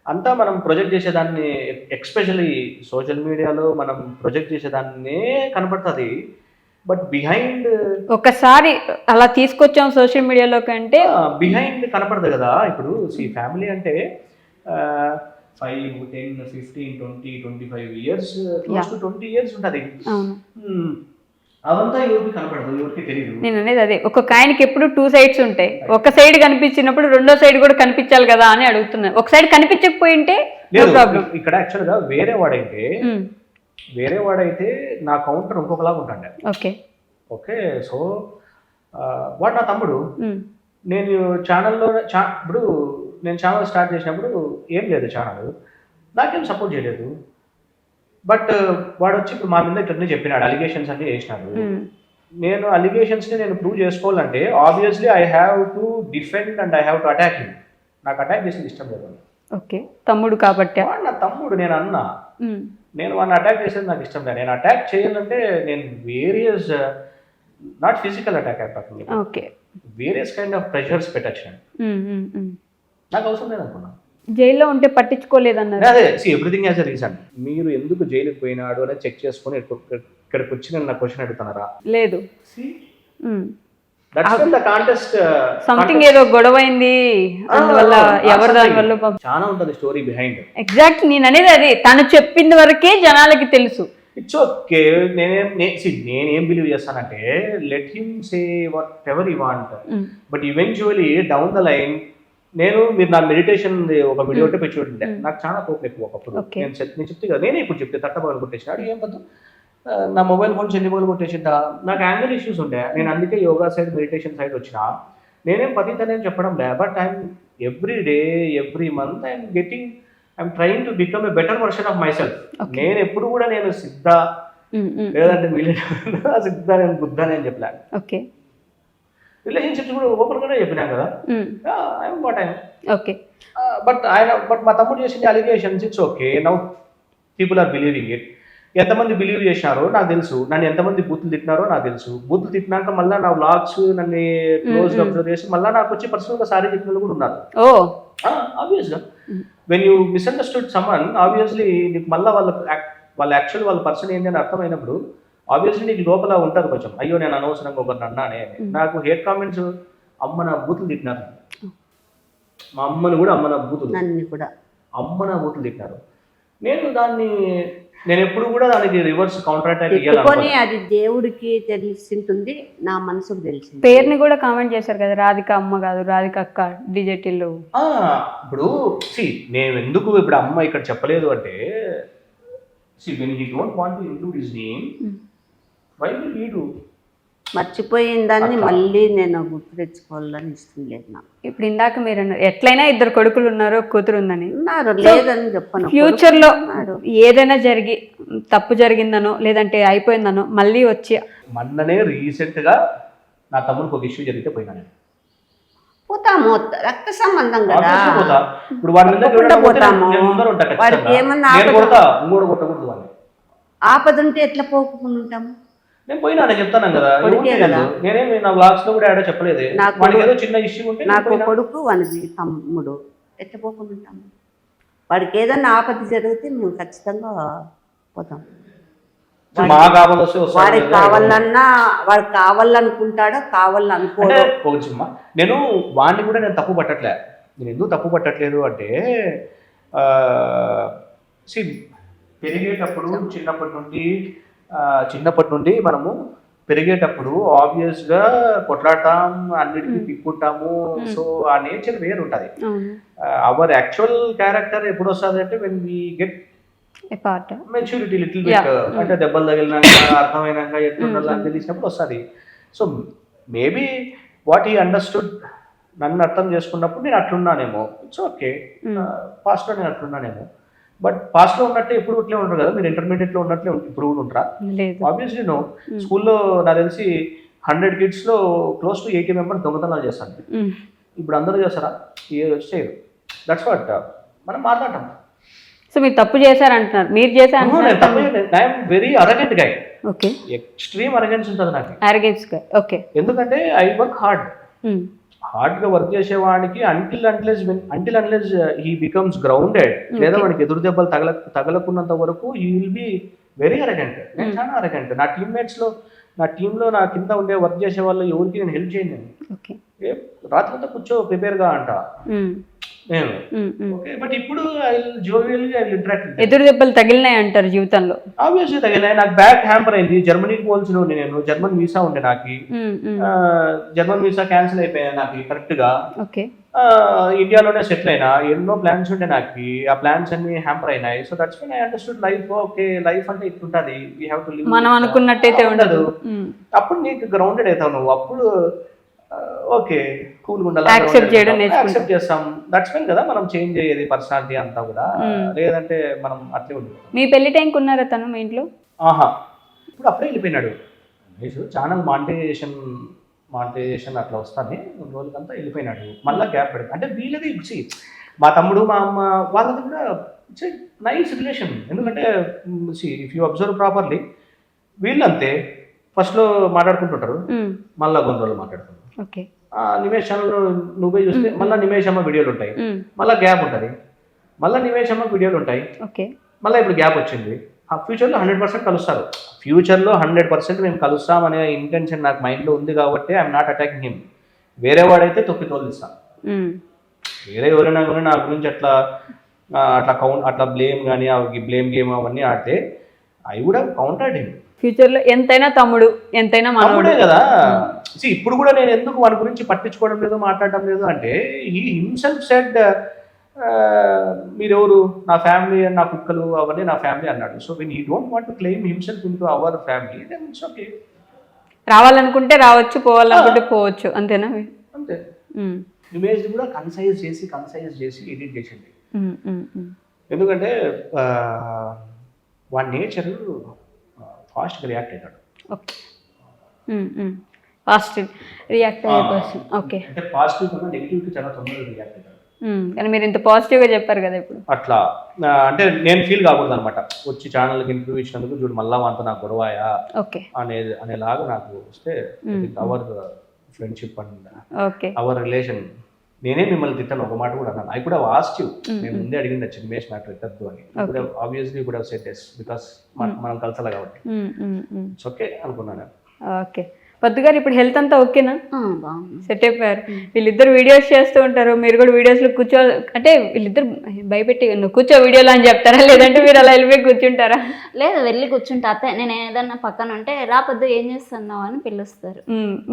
అంతా మనం ప్రొజెక్ట్ చేసేదాన్ని, ఎక్స్పెషల్లీ సోషల్ మీడియాలో మనం ప్రొజెక్ట్ చేసేదాన్నే కనపడుతుంది. బట్ బిహైండ్ ఒకసారి అలా తీసుకొచ్చాం సోషల్ మీడియాలో కంటే బిహైండ్ కనపడదు కదా. ఇప్పుడు ఫ్యామిలీ అంటే 5, 10, 15, 20, 25 years, close to 20 years ఉంటుంది. అవంతా ఎవరికి కనపడదు, ఎవరికి తెలియదు. నేను అనేది అదే, ఒక కాయిన్కి ఎప్పుడు 2 sides ఉంటాయి. ఒక సైడ్ కనిపించినప్పుడు రెండో సైడ్ కూడా కనిపించాలి కదా అని అడుగుతున్నాను. ఒక సైడ్ కనిపించకపోయింటే ఇక్కడ యాక్చువల్ గా వేరే వాడైతే నా కౌంటర్ ఇంకొకలాగా ఉంటాడు. ఓకే, సో వాడు నా తమ్ముడు. నేను ఛానల్లో ఇప్పుడు నేను ఛానల్ స్టార్ట్ చేసినప్పుడు ఏం లేదు, ఛానల్ నాకేం సపోర్ట్ చేయలేదు. బట్ వాడు వచ్చి ఇప్పుడు మా మీద ఇట్లనే చెప్పినాడు, అలిగేషన్స్ అన్ని చేసినాడు. నేను అలిగేషన్స్ ని నేను ప్రూవ్ చేసుకోవాలంటే obviously I have to defend and I have to attack him. నాకు అటాక్ చేసేది ఇష్టం లేదు. తమ్ముడు కాబట్టి వాడు నా తమ్ముడు, నేను అన్నా. నేను వాడిని అటాక్ చేసేది నాకు ఇష్టం లేదు. నేను అటాక్ చేయాలంటే నేను నాట్ ఫిజికల్ అటాక్ అయిపోతుంది, okay. Various kind of pressures పెట్టచ్చు. నాకు అవసరం లేదనుకున్నా. జైల్లో ఉంటే పట్టించుకోలేదన్నారు. అదే ఎవ్రీథింగ్ యాజ్ అ రీజన్. మీరు ఎందుకు జైలుకి పోయినాడు అనేది చెక్ చేసుకొని ఇక్కడికి వచ్చి నన్ను నా క్వశ్చన్ అడుగుతున్నారా? లేదు. కాంటెస్ట్ సంథింగ్ ఏదో గొడవ అయింది అందువల్ల, ఎవరు దాని వల్ల చాలా ఉంటుంది స్టోరీ బిహైండ్. ఎగ్జాక్ట్ నేను అనేది అది, తను చెప్పింది వరకే జనాలకి తెలుసు. It's okay. నేనేం బిలీవ్ చేస్తానంటే, let him say what ever you want, but eventually down the line మీరు నా మెడిటేషన్ ఒక వీడియో పెట్టి చూడండి, నాకు చాలా కోపం ఎక్కువ ఒకప్పుడు. నేను చెప్తే కదా, నేనే ఇప్పుడు చెప్తే తట్టబోలు కొట్టేసినాడు, ఏం పద్దు నా మొబైల్ ఫోన్ చెల్లిబోలు కొట్టేసిందా, నాకు యాంగర్ ఇష్యూస్ ఉండే, నేను అందుకే యోగా సైడ్ మెడిటేషన్ సైడ్ వచ్చిన. నేనేం పతితనేం చెప్పడం లే, but I'm every day every month I'm trying to become a better version of my self. నేను ఎప్పుడు కూడా నేను సిద్ధ లేదంటే సిద్ధ నేను బుద్ధ అని చెప్పలేను. ఓకే. రిలేషన్షిప్స్ కూడా ఓపెన్ గానే చెప్పినాం కదా, I'm what I'm. Okay. But మా తమ్ముడు చేసిన allegations it's okay, now people are believing it. ఎంతమంది బిలీవ్ చేసినారో నాకు తెలుసు, నన్ను ఎంతమంది బూతులు తిట్టినారో నాకు తెలుసు. బూతులు తిట్టినాక మళ్ళీ నా వ్లాగ్స్ నన్ను క్లోజ్ అబ్జర్వ్ చేసి మళ్ళీ నాకు వచ్చి పర్సనల్గా సారీ చెప్పిన వాళ్ళు కూడా ఉన్నారు. ఆబ్వియస్గా when you misunderstood someone, obviously నీకు మళ్ళీ వాళ్ళ యాక్చువల్ వాళ్ళ పర్సన్ ఏంటి అని అర్థమైనప్పుడు ఆబ్వియస్లీ నీకు లోపల ఉంటుంది కొంచెం, అయ్యో నేను అనవసరంగా ఒకరిని అన్నానే. నాకు హేట్ కామెంట్స్, అమ్మ నా బూతులు తిట్టినారు, మా అమ్మని కూడా అమ్మ నా బూతులు తిట్టినారు. నేను ఎప్పుడు కూడా దానికి రివర్స్ కౌంటర్ అటాక్ ఇవ్వాలి. అది దేవుడికి తెలిసింటుంది, నా మనసుకు తెలిసింది. పేరుని కూడా కామెంట్ చేశారు కదా, రాధిక అమ్మ కాదు రాధిక అక్క డిజెటిల్లో. ఇప్పుడు నేను ఎందుకు ఇప్పుడు అమ్మ ఇక్కడ చెప్పలేదు అంటే, when he don't want to include his name, why will he do? మర్చిపోయిన దాన్ని మళ్ళీ నేను గుర్తు తెచ్చుకోవాలని ఇష్టం లేదు నాకు. ఇప్పుడు ఇందాక మీరు అన్నారు ఎట్లయినా ఇద్దరు కొడుకులు ఉన్నారు, కూతురు ఉందని. లేదని చెప్పను. ఫ్యూచర్ లో ఏదైనా తప్పు జరిగిందనో లేదంటే అయిపోయిందనో మళ్ళీ వచ్చి, మొన్ననే రీసెంట్ గా నా తమ్ముడికి ఒక ఇష్యూ జరిగితే పోయినా నేను. పోతాము, రక్త సంబంధం కదా. ఇప్పుడు వాడికి ఏమన్నా ఆపద ఉంటే ఎట్లా పోకుండా ఉంటాము. నేను పోయినా చెప్తాను కదా, నేనేమి నా వ్లాగ్స్ లో కూడా చెప్పలేదు. ఏదో చిన్న ఇష్యూ ఉంటే నాకు కొడుకు వానికి తమ్ముడు, ఎట్లా పోకుండా ఉంటాము. వాడికి ఏదన్నా ఆపద జరిగితే మేము ఖచ్చితంగా పోతాం. వాడికి కావాలన్నా వాడు కావాలనుకుంటాడో కావాలనుకోడో. నేను వాడిని కూడా నేను తప్పు పట్టట్లే. నేను ఎందుకు తప్పు పట్టట్లేదు అంటే, పెరిగేటప్పుడు చిన్నప్పటి నుండి మనము పెరిగేటప్పుడు ఆబ్వియస్గా కొట్లాడతాం, అన్నిటికీ తిక్కుంటాము. సో ఆ నేచర్ వేరు ఉంటుంది. అవర్ యాక్చువల్ క్యారెక్టర్ ఎప్పుడు వస్తుంది అంటే, when we get maturity little bit, అంటే దెబ్బలు తగిలినాక అర్థమైనాక ఎట్లుండాలని తెలిసినప్పుడు వస్తుంది. So maybe what he understood, నన్ను అర్థం చేసుకున్నప్పుడు నేను అట్లున్నానేమో. It's okay. పాస్ట్లో నేను అట్లున్నానేమో, బట్ పాస్ట్లో ఉన్నట్టే ఎప్పుడు ఇట్లే ఉంటారు కదా. మీరు ఇంటర్మీడియట్లో ఉన్నట్లే ఇప్పుడు కూడా ఉంటారా? Obviously no. స్కూల్లో నాకు తెలిసి 100 kids లో క్లోజ్ టు 80 members దొంగతనాలు చేస్తాను. ఇప్పుడు అందరూ చేస్తారా? చేయరు. దట్స్ వాట్ మనం మాట్లాడటం. సో మీరు తప్పు చేశారంటున్నారు, మీరు చేశారు. I'm very arrogant guy. Okay. Extreme arrogance ఉంటుంది నాకు. అరగెన్స్. ఓకే. ఎందుకంటే ఐ వర్క్ హార్డ్గా వర్క్ చేసేవాడికి until unless he becomes grounded, లేదా వాడికి ఎదురు దెబ్బలు తగలకున్నంత వరకు he will be very arrogant. నేను చాలా అరగెంట్. నా టీంలో నా కింద ఉండే వర్క్ చేసే వాళ్ళు ఎవరికి నేను హెల్ప్ చేయను. రాత్రంతా కూర్చో ప్రిపేర్గా అంట నేను. బట్ ఇప్పుడు ఎదురు దెబ్బలు తగిలినాయి అంటారు జీవితంలో. ఆబ్వియస్లీ తగిలినాయి. నాకు బ్యాక్ హ్యాంపర్ అయింది. జర్మనీకి పోల్సిన ఉండే, నేను జర్మన్ వీసా ఉండే నాకు. జర్మన్ వీసా క్యాన్సిల్ అయిపోయాయి నాకు కరెక్ట్ గా. ఇండియాలోనే సెటిల్ అయినా. ఎన్నో ప్లాన్స్ ఉండే నాకు, ఆ ప్లాన్స్ అన్ని హ్యాంపర్ అయినాయి. So that's when I understood life. Okay, life అంటే ఇట్లుంటది, వీ హావ్ టు లివ్. మనం అనుకున్నట్టయితే ఉండదు. అప్పుడు నీకు గ్రౌండెడ్ అవుతావు నువ్వు. అప్పుడు ఓకే, కూల్గా ఉండాలి, యాక్సెప్ట్ చేస్తాం. దట్స్ వెన్ కదా మనం చేంజ్ అయ్యేది పర్సనాలిటీ అంతా కూడా. లేదంటే మనం అట్లే ఉంటుంది. మీ పెళ్లి టైంకి ఉన్నారా తను మీ ఇంట్లో? ఇప్పుడు అప్పుడే వెళ్ళిపోయినాడు. ఛానల్ మానిటైజేషన్ అట్లా వస్తానే రోజుకంతా వెళ్ళిపోయినాడు. మళ్ళీ గ్యాప్ పడింది. అంటే వీళ్ళది మా తమ్ముడు మా అమ్మ వాళ్ళది కూడా ఇట్స్ నైస్ రిలేషన్. ఎందుకంటే ఇఫ్ యూ అబ్జర్వ్ ప్రాపర్లీ వీళ్ళంతే ఫస్ట్లో మాట్లాడుకుంటుంటారు, మళ్ళీ కొన్ని రోజులు మాట్లాడుకుంటారు. ఓకే. నిమేష్ ఛానల్లో నువ్వే చూస్తే మళ్ళీ నిమేష్ అమ్మ వీడియోలు ఉంటాయి, మళ్ళీ గ్యాప్ ఉంటుంది, మళ్ళీ నిమేష్ అమ్మ వీడియోలు ఉంటాయి, ఓకే. మళ్ళీ ఇప్పుడు గ్యాప్ వచ్చింది. ఆ ఫ్యూచర్లో 100% కలుస్తారు. ఫ్యూచర్లో 100% మేము కలుస్తాం అనే ఇంటెన్షన్ నాకు మైండ్లో ఉంది కాబట్టి ఐఎమ్ నాట్ అటాకింగ్ హిమ్. వేరే వాడైతే తొక్కి తోలిస్తాను. వేరే ఎవరైనా కానీ నా గురించి అట్లా అట్లా బ్లేమ్ కానీ బ్లేమ్ గేమ్ అవన్నీ ఆడితే I would have countered him. ఫ్యూచర్లో ఎంతైనా తమ్ముడు, ఎంతైనా మనోడే కదా. ఇప్పుడు కూడా నేను ఎందుకు వాడి గురించి పట్టించుకోవడం లేదు, మాట్లాడడం లేదు అంటే హీ హిమ్సెల్ఫ్ సెడ్ మీరెవరు, నా ఫ్యామిలీ నా కుక్కలు అవన్నీ నా ఫ్యామిలీ అన్నాడు. So when he don't want to claim himself in to our family then it's okay. రావాలనుకుంటే రావచ్చు, పోవాలనుకుంటే పోవచ్చు, అంతేనా? అంతే. ఇమేజ్ కూడా కన్సైజ్ చేసి ఎడిట్ చేసింది. ఎందుకంటే వాడి నేచర్ ఫాస్ట్గా రియాక్ట్ అవుతాడు. ఓకే. ఫాస్ట్ రియాక్ట్ అయ్యే పర్సన్. ఓకే. అంటే పాజిటివ్ కన్నా నెగిటివ్కి చాలా తొందరగా రియాక్ట్ అవుతాడు. కానీ మీరు ఇంత పాజిటివ్గా చెప్పారు కదా ఇప్పుడు. అట్లా అంటే నేను ఫీల్ కాకూడదు అనమాట. వచ్చి ఛానల్కి ఇంటర్వ్యూ ఇచ్చినందుకు చూడు మళ్ళా అంత నాకు గొడవయా అనేలాగా నాకు వస్తే hour friendship and hour relation. నేనే మిమ్మల్ని తిట్టాను, ఒక మాట కూడా అన్నాను. ఐ కూడా వాస్ట్ యూ, నేను ముందే అడిగింది చిన్మేష్ మ్యాటర్ ఎత్తద్దు అని. ఆబ్వియస్లీ కూడా సెట్ ఎస్ బికాస్ మనం కలిసలా కాబట్టి ఇట్స్ ఓకే అనుకున్నాను. ఓకే. పద్దు గారు ఇప్పుడు హెల్త్ అంతా ఓకేనా? సెట్ అయిపోయారు. వీళ్ళిద్దరు వీడియోస్ చేస్తూ ఉంటారు, మీరు కూడా వీడియోస్లో అంటే వీళ్ళిద్దరు భయపెట్టి నువ్వు కూర్చో వీడియోలో అని చెప్తారా, లేదంటే మీరు అలా వెళ్ళిపోయి కూర్చుంటారా? లేదు, వెళ్ళి కూర్చుంటా. అత్తే నేను ఏదన్నా పక్కన ఉంటే రాపొద్దు ఏం చేస్తున్నావు అని పిలుస్తారు.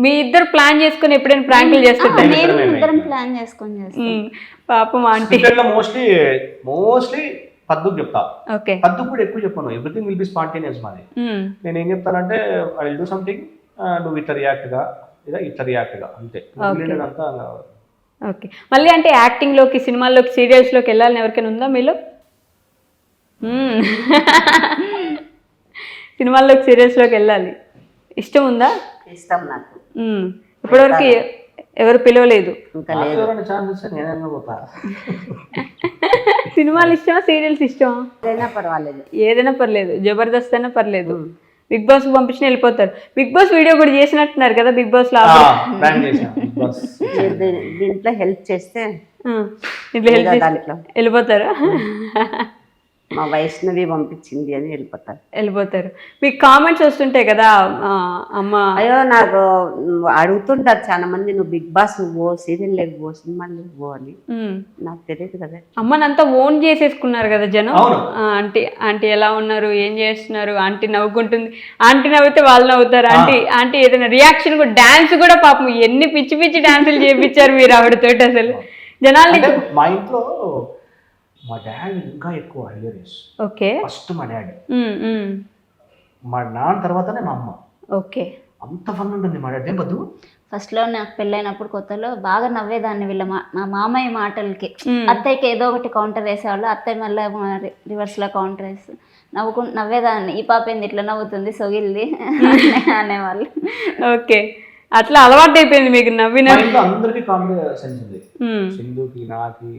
మీ ఇద్దరు ప్లాన్ చేసుకుని ఎప్పుడైనా ప్రాంకులు చేస్తుంటారు? నేను ఇద్దరం ప్లాన్ చేసుకొని చేస్తాం. పాపం ఆంటీ మోస్ట్లీ పద్దుకు చెప్తా. ఓకే. పద్దుకు కూడా ఎక్కువ చెప్పాను, ఎవ్రీథింగ్ విల్ బి స్పాంటేనియస్ మాది. నేను ఏం చెప్తానంటే ఐ విల్ డూ సంథింగ్, నువ్వు ఇట్లా రియాక్ట్గా అంతే. ఓకే. మళ్ళీ అంటే యాక్టింగ్లోకి, సినిమాల్లోకి, సీరియల్స్లోకి వెళ్ళాలని ఎవరికైనా ఉందా మీలో? సినిమాల్లోకి, సీరియల్స్లోకి వెళ్ళాలి ఇష్టం ఉందా? ఇష్టం నాకు. ఇప్పటివరకు ఎవరు పిలవలేదు. సినిమాలు ఇష్టమా, సీరియల్స్ ఇష్టమా? ఏదైనా పర్లేదు, జబర్దస్త్ అయినా పర్లేదు. బిగ్ బాస్ పంపించిన వెళ్ళిపోతారు. బిగ్ బాస్ వీడియో కూడా చేసినట్టున్నారు కదా బిగ్ బాస్ లో. దీంట్లో హెల్ప్ చేస్తే వెళ్ళిపోతారా? మా వైష్ణవి పంపించింది అని వెళ్ళిపోతారు. మీకు కామెంట్స్ వస్తుంటాయి కదా అమ్మ? అయ్యో నాకు అడుగుతుంటారు చాలా మంది, నువ్వు బిగ్ బాస్ పో, సీరియల్ లేకపో, సినిమాలు పో అని. నాకు తెలియదు కదా. అమ్మనంతా ఓన్ చేసేసుకున్నారు కదా జనం. ఆంటీ ఎలా ఉన్నారు, ఏం చేస్తున్నారు, ఆంటీ నవ్వుకుంటుంది, ఆంటీ నవ్వితే వాళ్ళు నవ్వుతారు, ఆంటీ ఏదైనా రియాక్షన్ కూడా, డాన్స్ కూడా పాపం ఎన్ని పిచ్చి పిచ్చి డాన్సులు చేయించారు మీరు ఆవిడతోటి. అసలు జనాల్ని మా ఇంట్లో మా డాడీ ఇంకా ఎక్కువ హైలరీస్. ఓకే. ఫస్ట్ మా డాడీ, మా నాన్న తర్వాతనే మా అమ్మ. ఓకే. అంత ఫన్ ఉంటుంది మా డాడీ. పద్దు ఫస్ట్లో నాకు పెళ్ళైనప్పుడు కొత్తలో బాగా నవ్వేదాన్ని వీళ్ళ మా మామయ్య మాటలకి. అత్తయ్యకి ఏదో ఒకటి కౌంటర్ వేసేవాళ్ళు, అత్తయ్య మళ్ళీ రివర్స్లో కౌంటర్ వేసి నవ్వేదాన్ని. ఈ పాప ఏంది ఇట్లా నవ్వుతుంది, సొగిల్ది అనేవాళ్ళు. ఓకే. అట్లా అలవాటు అయిపోయింది మీకు నవ్వి నవ్వి. అందరికి కాంబినేషన్ ఉంది. సింధుకి, నాకి.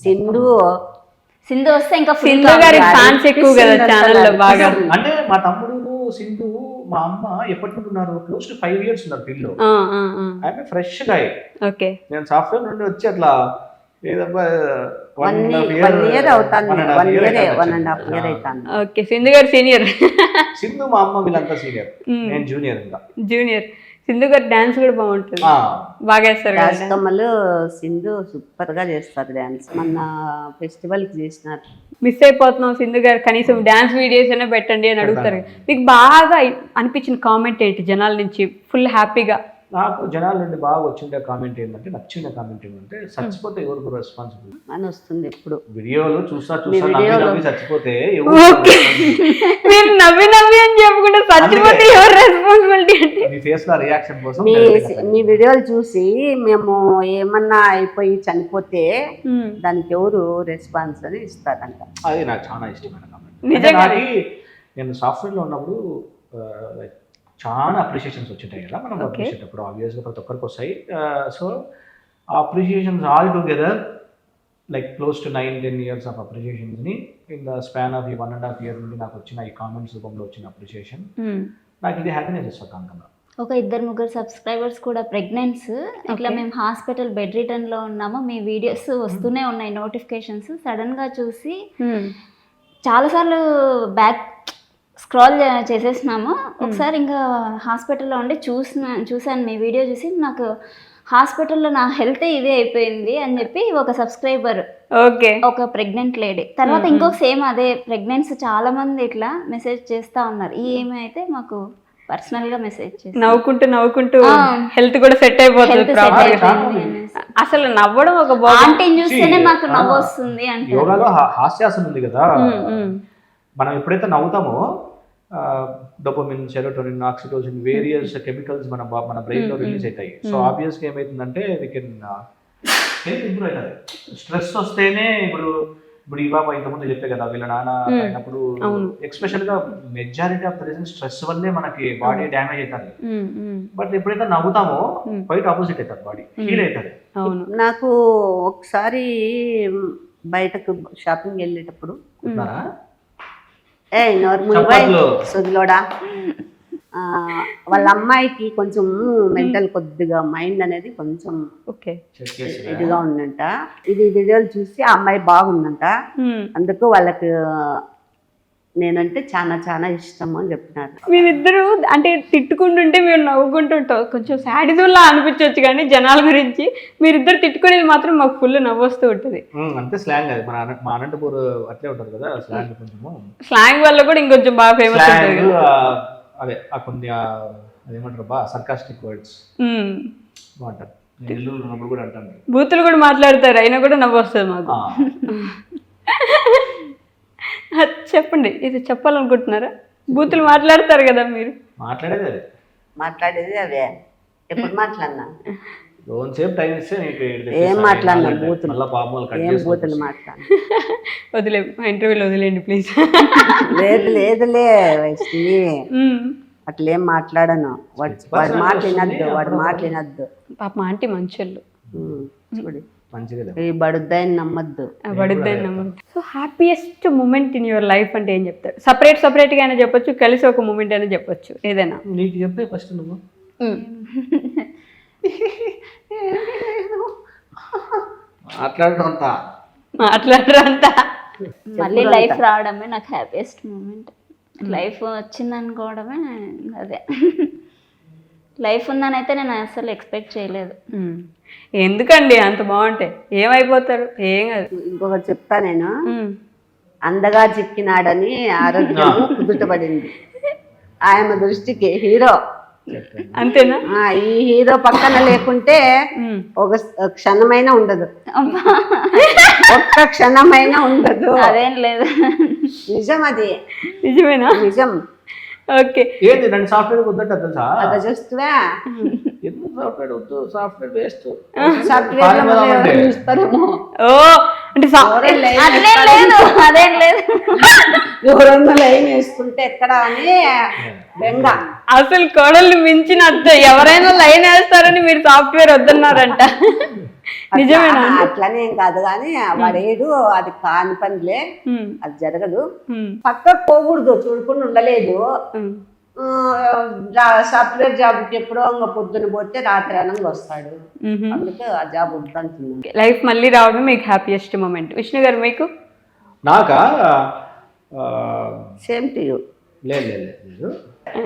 సింధు వస్తే ఇంకా సింధు గారి ఫ్యాన్స్ ఎక్కువ కదా ఛానల్లో బాగా. అంటే మా తమ్ముడు, సింధు, మా అమ్మ ఎప్పటి నుండి ఉన్నారు, క్లోజ్ టు 5 years ఉన్నారు ఫీల్డ్ లో. I'm fresh guy. ఓకే. నేను సాఫ్ట్వేర్ నుండి వచ్చి అట్లా ఏదబ్బా 1 year అవుతాను. 1.5 year అవుతాను. ఓకే. సింధు గారు సీనియర్, సింధు మా అమ్మ వీళ్ళంతా సీనియర్, నేను జూనియర్. ఇంకా జూనియర్. సింధు గారు డాన్స్ కూడా బాగుంటుంది, బాగా వేస్తారు. కమలు సింధు సూపర్ గా చేస్తారు డాన్స్. మొన్న ఫెస్టివల్ కి చేసినారు. మిస్ అయిపోతున్నాం సింధు గారు, కనీసం డాన్స్ వీడియోస్ అయినా పెట్టండి అని అడుగుతారు. మీకు బాగా అనిపించిన కామెంట్ ఏంటి జనాల నుంచి? ఫుల్ హ్యాపీగా నాకు జనాల నుండి బాగా వచ్చిండే కామెంట్ ఏంటంటే, నచ్చిన కామెంట్ ఏంటంటే, చచ్చిపోతే ఎవరికి రెస్పాన్సిబుల్ అని వస్తుంది. ఎప్పుడు వీడియోలు చూస్తా చచ్చిపోతే మీరు నవ్వి అని చెప్పుకుంటే చచ్చిపోతే ఎవరు రెస్పాన్సిబిలిటీ అంటే మీ ఫేస్ లో రియాక్షన్ కోసం మీ వీడియోలు చూసి మేము ఏమన్నా అయిపోయి చనిపోతే దానికి ఎవరు రెస్పాన్స్ అని ఇస్తారంట. అది నాకు చాలా ఇష్టమైన కామెంట్. నేను సాఫ్ట్వేర్ లో ఉన్నప్పుడు చాలా అప్రిషియేషన్స్ వచ్చింటాయి కదా మనం వర్క్ చేసేటప్పుడు. ఆబ్వియస్గా ప్రతి ఒక్కరికి వస్తాయి. సో ఆ appreciations all together like close to 9-10 years of అప్రిషియేషన్స్ని ఇన్ ద స్పాన్ ఆఫ్ ఈ 1.5 year నుండి నాకు వచ్చిన ఈ కామెంట్స్ రూపంలో వచ్చిన అప్రిషియేషన్ నాకు ఇది హ్యాపీనెస్ ఇస్తుంది కాంతంలో. ఒక 2-3 సబ్స్క్రైబర్స్ కూడా ప్రెగ్నెంట్స్ ఇట్లా మేము హాస్పిటల్ బెడ్ రిటర్న్లో ఉన్నాము, మీ వీడియోస్ వస్తూనే ఉన్నాయి నోటిఫికేషన్స్, సడన్గా చూసి చాలాసార్లు బ్యాక్ స్క్రాల్ చేసేసినాము. ఒకసారి ఇంకా హాస్పిటల్లో ఉండి చూశాను మీ వీడియో చూసి, నాకు హాస్పిటల్లో నా హెల్త్ ఇదే అయిపోయింది అని చెప్పి ఒక సబ్స్క్రైబర్, ఓకే, ఒక ప్రెగ్నెంట్ లేడీ. తర్వాత ఇంకొక సేమ్ అదే ప్రెగ్నెంట్స్ చాలా మంది ఇట్లా మెసేజ్ చేస్తూ ఉన్నారు. ఈమె అయితే మాకు పర్సనల్గా మెసేజ్ చేసి నవ్వుకుంటూ హెల్త్ కూడా సెట్ అయిపోతుంది. అసలు నవ్వడం ఒక ఆంటీని చూస్తేనే మాకు నవ్వు వస్తుంది అంటే. యోగాలో హాస్యాసం ఉంది కదా, మనం ఎప్పుడైతే నవ్వుతామో dopamine, serotonin, oxytocin, various chemicals మన బ్రెయిన్ లో రిలీజ్ అవుతాయి. సో ఆబ్వియస్గా ఏమవుతుందంటే వి కెన్ హెల్త్ ఇంప్రూవ్ అవుతుంది. స్ట్రెస్ వస్తేనే ఇప్పుడు ఈ బాబా ఇంతకుముందు చెప్పే కదా, వీళ్ళ నాన్న అయినప్పుడు ఎక్స్పెషల్ గా majority of the reason stress వల్లే మనకి బాడీ డ్యామేజ్ అవుతుంది. బట్ ఎప్పుడైతే నవ్వుతామో బయట ఆపోజిట్ అవుతుంది, బాడీ హీల్ అవుతుంది. నాకు ఒకసారి బయటకు షాపింగ్ వెళ్ళేటప్పుడు సుదిలోడా వాళ్ళ అమ్మాయికి కొంచెం మెంటల్ కొద్దిగా మైండ్ అనేది కొంచెం ఇదిగా ఉందంట. ఇది వీడియోలు చూసి ఆ అమ్మాయి బాగుందంట, అందుకు వాళ్ళకి నేనంటే చాలా చాలా ఇష్టం అని చెప్తున్నారు. మీరిద్దరు అంటే తిట్టుకుంటుంటే మీరు నవ్వుకుంటుంటాం, కొంచెం శాడిజంలా అనిపించవచ్చు, కానీ జనాల గురించి మీరిద్దరు తిట్టుకునేది మాత్రం మాకు ఫుల్ నవ్వొస్తూ ఉంటుంది. అంతే స్లాంగ్ అది, మన అనంతపూర్ అట్లే ఉంటారు కదా స్లాంగ్, కొంచెము స్లాంగ్ వల్ల కూడా ఇంకొంచెం బాగా ఫేమస్ ఉంటుంది. అదే కొన్ని అదేమంటారు బా సర్కాస్టిక్ వర్డ్స్ బాగుంటారు. నెల్లూరు ఉన్నప్పుడు కూడా అంటాను, బూతులు కూడా మాట్లాడతారు, అయినా కూడా నవ్వు వస్తుంది మాకు. చెప్పండి, ఇది చెప్పాలనుకుంటున్నారా? బూతులు మాట్లాడతారు కదా మీరు. మాట్లాడేది అదే. ఎప్పుడు మాట్లాడినా సేపు టైం ఇస్తే ఏం మాట్లాడినా బూతులు మాట్లాడు. వదిలే, మా ఇంటర్వ్యూలో వదిలేండి ప్లీజ్. లేదులే వైష్ణవి, అట్లేం మాట్లాడను. వాడు మాట్లాడద్దు. పాప ఆంటీ మంచోళ్ళు, చూడు ఈ బడుద్దాయని నమ్మద్దు. So happiest moment in your life అంటే ఏం చెప్తారు? సపరేట్గా అయినా చెప్పొచ్చు, కలిసి ఒక మూమెంట్ అయినా చెప్పొచ్చు, ఏదైనా. నీకు చెప్పే ఫస్ట్ నువ్వు. మాట్లాడడం అంతా మళ్ళీ లైఫ్ రావడమే నాకు హ్యాపీయెస్ట్ మూమెంట్. లైఫ్ వచ్చిందనుకోవడమే అదే. లైఫ్ ఉందని అయితే నేను అసలు ఎక్స్పెక్ట్ చేయలేదు. ఎందుకండి అంత బాగుంటే ఏమైపోతారు? ఏం కాదు. ఇంకొకటి చెప్తా నేను, అందగా చిక్కినాడని ఆరోగ్యం కుదుటపడింది. ఆయన దృష్టికి హీరో అంతేనా? ఈ హీరో పక్కన లేకుంటే ఒక క్షణమైనా ఉండదు, ఒక్క క్షణమైనా ఉండదు. అదేం లేదు, నిజం, అది నిజమేనా? నిజం. ఓకే, ఏంది నన్ను సాఫ్ట్వేర్ వద్దంట తెలుసా? అలా చూస్తువా, ఎందుకు సాఫ్ట్వేర్ వద్దు, సాఫ్ట్వేర్ వేస్ట్. చూస్తారేమో. ఓ అంటే అదేం లేదు, ఎవరన్నా లైన్ వేసుకుంటే ఎక్కడ అని బెంగ. అసలు కోడల్ని మించిన ఎవరైనా లైన్ వేస్తారని మీరు సాఫ్ట్వేర్ వద్దన్నారంట. నిజమేనా? అట్లనే ఏం కాదు, కానీ వాడేడు అది కాని పనిలే, అది జరగదు. పక్కకు పోకూడదు, చూడకుండా ఉండలేదు. సాఫ్ట్వేర్ జాబ్కి ఎప్పుడో ఇంకా పొద్దున పోతే రాత్రి అనంగా వస్తాడు, అందుకే ఆ జాబ్ వద్దంటున్నాను. లైఫ్ మళ్ళీ రావడం మీకు హ్యాపీయెస్ట్ మూమెంట్. విష్ణు గారు మీకు? నాకా సేమ్ టు యూ. లేదు,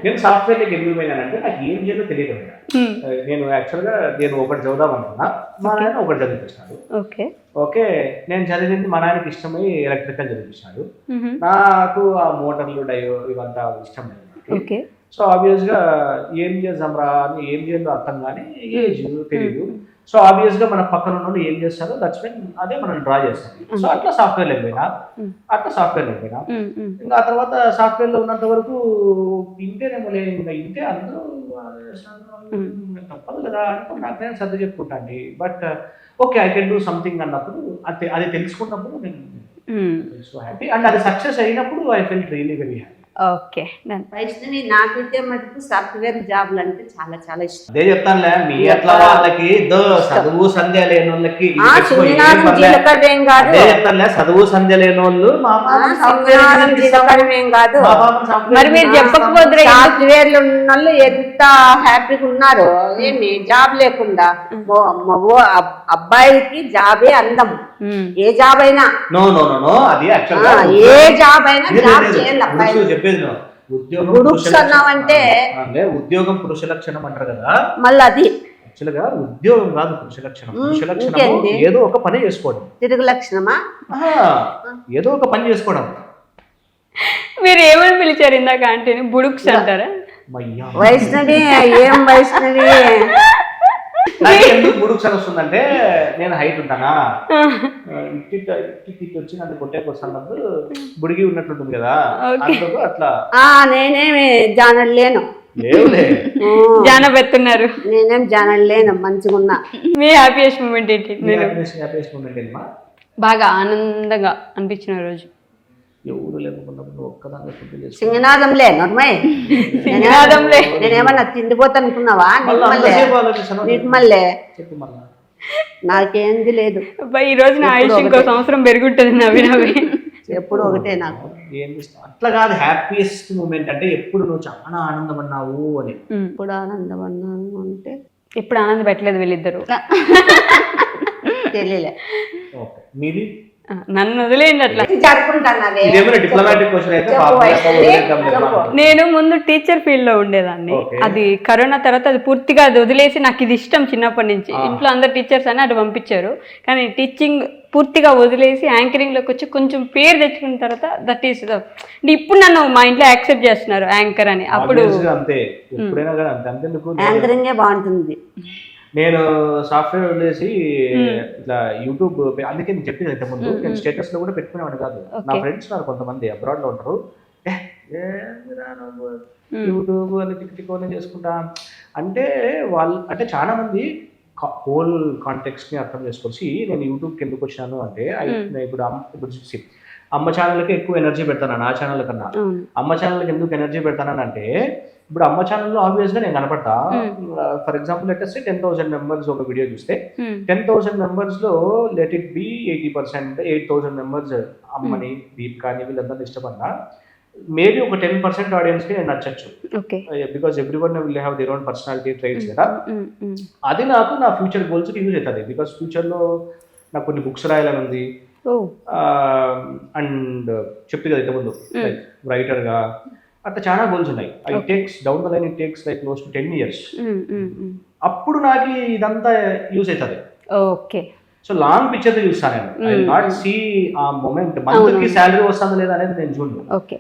నేను సాఫ్ట్వేర్కి ఎందుకు పోయినానంటే నాకు ఏం చేయాలో తెలియదు. నేను యాక్చువల్గా ఒకటి చదువుదాం అనుకున్నా, మా నాయన ఒకటి చదివిపిస్తాడు. ఓకే, నేను చదివింది మా నాయనకి ఇష్టమై ఎలక్ట్రికల్ చదివిపిస్తాడు, నాకు ఆ మోటార్లు డయో ఇవంతా ఇష్టం లేదు. సో ఆబ్వియస్గా ఏం చేద్దాం రా అని, ఏం చేయాలో అర్థం కానీ ఏజ్ తెలియదు. సో ఆబ్వియస్గా మన పక్కన ఉన్న ఏం చేస్తారో దట్స్ మీన్ అదే మనం డ్రా చేస్తాం. సో అట్లా సాఫ్ట్వేర్ వెళ్ళిపోయినా, ఇంకా ఆ తర్వాత సాఫ్ట్వేర్లో ఉన్నంత వరకు ఇంటేనేమో లేదు, ఇంకా ఇంటే అందరూ తప్పదు కదా అనుకుని నాకు నేను సర్ది చెప్పుకుంటాండి. But okay, I can do something అన్నప్పుడు అది తెలుసుకున్నప్పుడు నేను సో హ్యాపీ, అండ్ అది సక్సెస్ అయినప్పుడు I felt really very happy. Okay done. Vaishnavi నాకైతే మటుకు సాఫ్ట్వేర్ జాబ్లు అంటే చాలా చాలా ఇష్టం. అదే చెప్తానులే, మీ అట్లా వాళ్ళకి చదువు సంధ్య లేని వాళ్ళకి ఇది ఆ పెట్టుకో, ఏం సింగనాథం పర్లే. జీలకర్రేం కాదు, అదే చెప్తానులే, చదువు సంధ్య లేని వాళ్ళు మా పాపని సాఫ్ట్వేర్ సింగనాథం జీలకర్రేం కాదు. మా పాపని సాఫ్ట్వేర్ మరి మీరు చెప్పకపోతే సాఫ్ట్వేర్లు ఉన్న వాళ్ళు ఎంత హ్యాపీగా ఉన్నారు. ఏమి జాబ్ లేకుండా అబ్బాయికి జాబే అందం. ఏ జాబ్ అయినా నో నో నో నో, అది యాక్చువల్ గా ఏ జాబ్ అయినా జాబ్ చేయాలి అబ్బాయి. చెప్పేది నో. ఉద్యోగం గుడుక్స్ పురుష అన్నావంటే అంటే ఉద్యోగం పురుష లక్షణం అంటారు కదా, మళ్ళీ అది యాక్చువల్ గా ఉద్యోగం కాదు పురుష లక్షణం. పురుష లక్షణం ఇంకేంది? ఏదో ఒక పని చేసుకోవడం, తిరుగు లక్షణమా? ఏదో ఒక పని చేసుకోవడం. మీరు ఏమని పిలిచారు ఇందాక ఆంటీని? బుడుక్స్ అంటారా? మయ్యా. వైష్ణవి ఏం వైష్ణవి? నాకు ఎందుకు బుడుక్స్ అని వస్తుందంటే, నేను హైట్ ఉంటానా, ఇట్టి వచ్చి నన్ను కొట్టేకొస్తున్నప్పుడు బుడిగి ఉన్నట్లుంటుంది కదా, అందుకు అట్లా. నేనేమి జానడు లేను, లేవులే. జాన పెడుతున్నారు. నేనేం జానడు లేను, మంచిగా ఉన్నా. మీ హ్యాపీయెస్ట్ మూమెంట్ ఏంటి? నేను హ్యాపీయెస్ట్ మూమెంట్ ఏంటమ్మా? బాగా ఆనందంగా అనిపించిన రోజు. ఎవరు లేకున్నప్పుడు ఒక్కదాన్ని ఫుడ్ చేసుకుంటా. సింగనాదంలే నోర్మయ్, సింగనాదంలే. నేనేమన్నా తిండిపోతా అనుకున్నావా? నిర్మల్లే చెప్పు మళ్ళా. నాకేంది లేదు. అబ్బాయి ఈ రోజు నా ఆయుష్ ఇంకో సంవత్సరం పెరుగుంటుంది నవ్వి నవ్వి. ఎప్పుడు ఒకటే నాకు. ఏంది అట్లా కాదు, హ్యాపీయెస్ట్ మూమెంట్ అంటే ఎప్పుడు నువ్వు చాలా ఆనందపడినావు అని. ఇప్పుడు ఆనందపడినాను అంటే ఎప్పుడు ఆనంద పెట్టలేదు వీళ్ళిద్దరు. తెలియలే. ఓకే, మీది? నన్ను వదిలేయండి అట్లా. జరుపుకుంటాను. ఇదేమైనా డిప్లొమాటిక్ క్వశ్చన్ అయితే నేను ముందు టీచర్ ఫీల్డ్ లో ఉండేదాన్ని. అది కరోనా తర్వాత అది పూర్తిగా అది వదిలేసి, నాకు ఇది ఇష్టం చిన్నప్పటి నుంచి. ఇంట్లో అందరు టీచర్స్ అని అటు పంపించారు, కానీ టీచింగ్ పూర్తిగా వదిలేసి యాంకరింగ్ లోకి వచ్చి కొంచెం పేరు తెచ్చుకున్న తర్వాత దట్ ఈస్ ఇప్పుడు నన్ను మా ఇంట్లో యాక్సెప్ట్ చేస్తున్నారు యాంకర్ అని. అప్పుడు అంతే, ఎప్పుడైనా కానీ అంతే. అంతేందుకు యాంకరింగే బాగుంటుంది. నేను సాఫ్ట్వేర్ వదిలేసి ఇట్లా యూట్యూబ్, అందుకే నేను చెప్పేది అయితే ముందు, నేను స్టేటస్ లో కూడా పెట్టుకునేవాడిని కాదు. నా ఫ్రెండ్స్ ఉన్నారు కొంతమంది అబ్రాడ్ లో ఉంటారు, యూట్యూబ్ అని టిక్టికోనే చేసుకుంటా అంటే. వాళ్ళు అంటే చాలా మంది హోల్ కాంటెక్స్ట్ ని అర్థం చేసుకోవచ్చు. నేను యూట్యూబ్కి ఎందుకు వచ్చాను అంటే, ఇప్పుడు అమ్మ ఛానల్కి ఎక్కువ ఎనర్జీ పెడతాను నా ఛానల్ కన్నా. అమ్మ ఛానల్కి ఎందుకు ఎనర్జీ పెడతానని అంటే, ఇప్పుడు అమ్మ ఛానల్లో ఆబ్వియస్గా నేను కనపడతా. For example let say 10,000 members ఒక వీడియో చూస్తే, 10,000 మెంబర్స్లో లెట్ ఇట్ బి 80%, 8,000 మెంబర్స్ అమ్మని, దీప్ కానీ వీళ్ళందరినీ ఇష్టపడినా, మేబీ ఒక 10% ఆడియన్స్కి నేను నచ్చచ్చు. Because everyone will have their own personality traits కదా. అది నాకు నా ఫ్యూచర్ గోల్స్కి యూజ్ అవుతుంది. బికాస్ ఫ్యూచర్లో నాకు కొన్ని బుక్స్ రాయాలని ఉంది, అండ్ చెప్పి కదా ఇంతకుముందు రైటర్గా అట్లా చాలా గోల్స్ ఉన్నాయి. It takes down the line, it takes like close to 10 years. అప్పుడు నాకు ఇదంతా యూజ్ అవుతుంది. ఓకే, సో లాంగ్ పిక్చర్ చూస్తాను నేను. ఐ నాట్ సీ ఆ మూమెంట్, మంత్కి శాలరీ వస్తుందా లేదా అనేది నేను చూడను. ఓకే,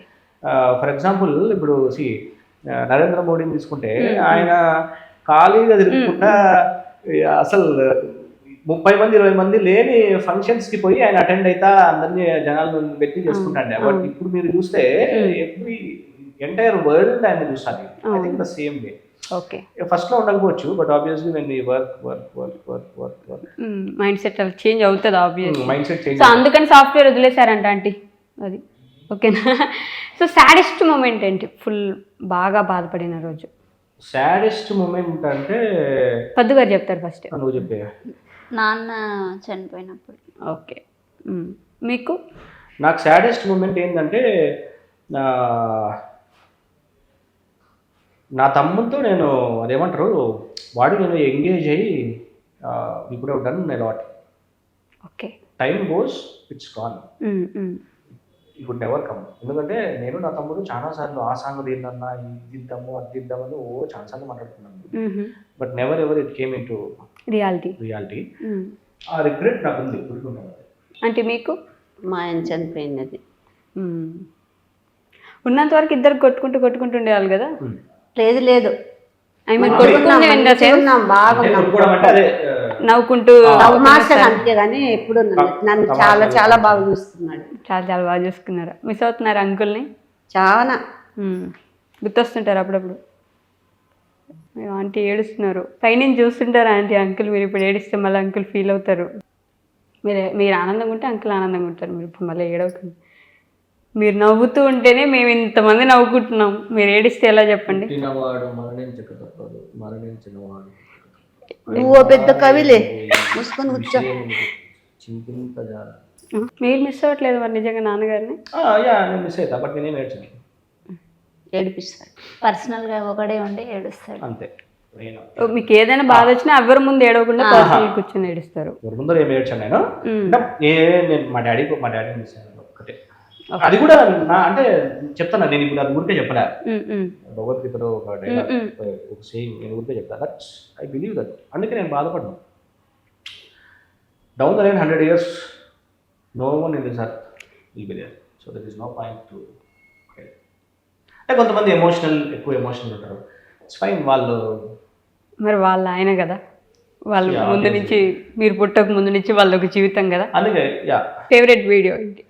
ఫర్ ఎగ్జాంపుల్ ఇప్పుడు నరేంద్ర మోడీని తీసుకుంటే, ఆయన ఖాళీగా తిరుగుకుండా అసలు 30 మంది 20 మంది లేని ఫంక్షన్స్ కి పోయి ఆయన అటెండ్ అవుతా అందరినీ జనాలను పెట్టి చేసుకుంటాండే. బట్ ఇప్పుడు మీరు చూస్తే ఎవ్రీ ఎంటైర్ వరల్డ్ ఆయన చూస్తాను. I think the same way. Okay, first లో ఉండకపోవచ్చు, but obviously when we work mind set అలా చేంజ్ అవుతుంది obviously. Mind set change. So అందుకని సాఫ్ట్వేర్ వదిలేశారంట ఆంటీ. అది ఓకేనా? సో సాడెస్ట్ మూమెంట్ ఏంటి? ఫుల్ బాగా బాధపడిన రోజు. సాడెస్ట్ మూమెంట్ అంటే పద్దు గారు చెప్తారు ఫస్ట్. నువ్వు చెప్పే. నాన్న చనిపోయినప్పుడు. ఓకే, మీకు? నాకు సాడెస్ట్ మూమెంట్ ఏంటంటే, నా తమ్ముతో నేను అదేమంటారు, వాడు నేను ఎంగేజ్ అయ్యి ఇప్పుడు done I lot. Okay, time goes, it's gone, it would never come. ఎందుకంటే నేను నా తమ్ముడు చాలాసార్లు ఆ సాంగ్ దీన్నన్నా, ఇది ఇద్దాము అది ఇద్దామని చాలాసార్లు మాట్లాడుకున్నాను. But never ever it came into reality. ఆ రిగ్రెట్ నాకు ఉంది ఇప్పుడు. అంటే మీకు? మా ఆయన చనిపోయినది. ఉన్నంత వరకు ఇద్దరు కొట్టుకుంటూ ఉండేవాళ్ళు కదా? లేదు, ఐ మీన్ నవ్వుకుంటూ అంతే కానీ ఇప్పుడు నన్ను చాలా చాలా బాగా చూస్తున్నాడు. చాలా బాగా చూసుకున్నారు. మిస్ అవుతున్నారు అంకుల్ని చాలా. గుర్తొస్తుంటారు అప్పుడప్పుడు. ఆంటీ ఏడుస్తున్నారు, పైనుంచి చూస్తుంటారు ఆంటీ అంకుల్. మీరు ఇప్పుడు ఏడిస్తే మళ్ళీ అంకుల్ ఫీల్ అవుతారు. మీరు ఆనందంగా ఉంటే అంకుల్ ఆనందంగా ఉంటారు. మీరు ఇప్పుడు మళ్ళీ ఏడవకండి. మీరు నవ్వుతూ ఉంటేనే మేము ఇంతమంది నవ్వుకుంటున్నాం, మీరు ఏడిస్తే ఎలా చెప్పండి? పుట్టినవాడు మరణించక తప్పదు, మరణించినవాడు నువ్వు పెద్ద కవిలే, మూసుకొని కూర్చో. చింతింపజాల. మీరు మిస్ అవ్వట్లేదు మరి నిజంగా నాన్నగారిని? యా నేను మిస్ అవుతా, బట్ నేనేం ఏడ్చాను ఏడిపిస్తాడు. పర్సనల్గా ఒకడే ఉండి ఏడుస్తాడు. అంతే. నేను ఓ, మీకు ఏదైనా బాధ వచ్చినా ఎవరి ముందు ఏడవకుండా పర్సనల్ కూర్చొని ఏడుస్తారు. ఎవరి ముందర ఏం ఏడ్చాను నేను అంటే నేను మా డాడీ మిస్ అయ్యాను ఒక్కటే. అది కూడా అంటే చెప్తాను నేను ఇప్పుడు అది ఊరికే చెప్పలే. భగవద్గీతలో ఒక డైలాగ్ ఒక సేయింగ్ నేను ఊరికే చెప్తాను. That I believe that. అందుకే నేను బాధపడ్డాను. Down the line 100 years no one in this earth will be there, so there is no point to అంటే కొంతమంది ఎక్కువ ఎమోషనల్ ఉంటారు. It's fine. వాళ్ళు మరి వాళ్ళ ఆయన కదా, వాళ్ళు ముందు నుంచి మీరు పుట్టక ముందు నుంచి వాళ్ళ ఒక జీవితం కదా. అందుకే యా. ఫేవరెట్ వీడియో ఏంటి?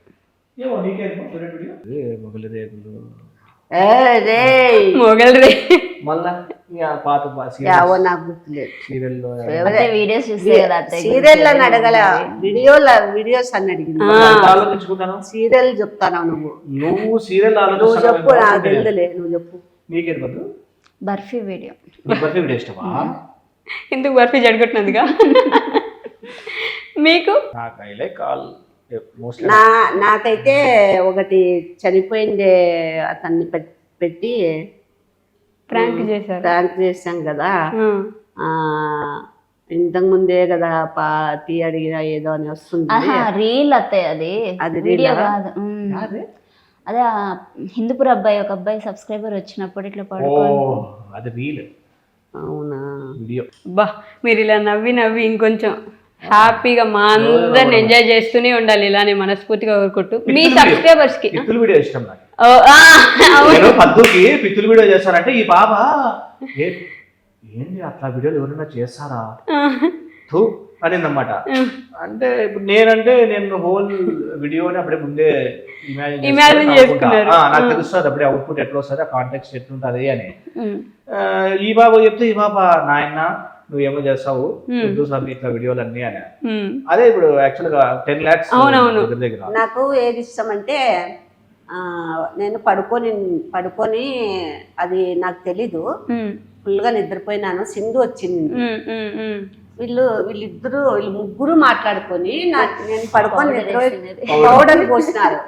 ఏమో నీకే ఫేవరెట్ వీడియో మొగలి రేకులు మొగల్ రే మళ్ళా పాత యావో నాకు గుర్తులేదు. సీరియల్లో అంటే వీడియోస్ చూస్తే కదా అత్తయ్య సీరియల్ అని అడగల, వీడియోస్ అని అడిగింది. ఆలోచించుకుంటాను. సీరియల్ చెప్తాను నువ్వు సీరియల్ నువ్వు చెప్పు, నాకు తెలియదులే, నువ్వు చెప్పు. నీకేది వద్దు. బర్ఫీ వీడియో. బర్ఫీ వీడియో ఇష్టమా? ఎందుకు బర్ఫీ జడగొట్టినందుగా? మీకు? నాకు ఐ లైక్ ఆల్ మోస్ట్లీ. నాకైతే ఒకటి చనిపోయిందే అతన్ని పెట్టి ప్రాంక్ చేశాం కదా, ఇంతకు ముందే కదా టీ అడిగినా ఏదో అని వస్తుంది. రీల్ అత్తయ్య అది వీడియో కాదు. అదే హిందూపూర్ అబ్బాయి, ఒక అబ్బాయి సబ్స్క్రైబర్ వచ్చినప్పుడు ఇట్లా అది రీల్. అవునా? వీడియో. బా మీరు ఇలా నవ్వి నవ్వి ఇంకొంచెం హ్యాపీగా మా అందరిని ఎంజాయ్ చేస్తూనే ఉండాలి, ఇలానే మనస్ఫూర్తిగా కోరుకుంటూ. మీ సబ్స్క్రైబర్స్ కి పిత్తుల వీడియో ఇష్టం నాకు. పద్దుకి పిత్తుల వీడియో చేస్తారంటే ఈ బాబా ఏంటి అట్లా వీడియోలు ఎవరైనా చేస్తారా అనిందన్నమాట. అంటే ఇప్పుడు నేను హోల్ వీడియోని అప్పుడే ముందే ఇమాజిన్ చేసుకున్నారు. నాకు తెలుస్తుంది అప్పుడే అవుట్పుట్ ఎట్లా వస్తుంది, ఆ కాంటెక్స్ట్ ఎట్లుంటది అని. ఈ బాబా చెప్తే ఈ బాబా నాయన నువ్వేమో చేస్తావు సార్ ఇట్లా వీడియోలు అన్ని అని. అదే ఇప్పుడు యాక్చువల్ గా 10 lakhs దగ్గర. నాకు ఏది ఇష్టం అంటే నేను పడుకొని అది నాకు తెలీదు, ఫుల్గా నిద్రపోయినాను. సింధు వచ్చింది, వీళ్ళు ముగ్గురు మాట్లాడుకొని నేను పడుకొని నిద్రపోయి పౌడర్ పోసినారు.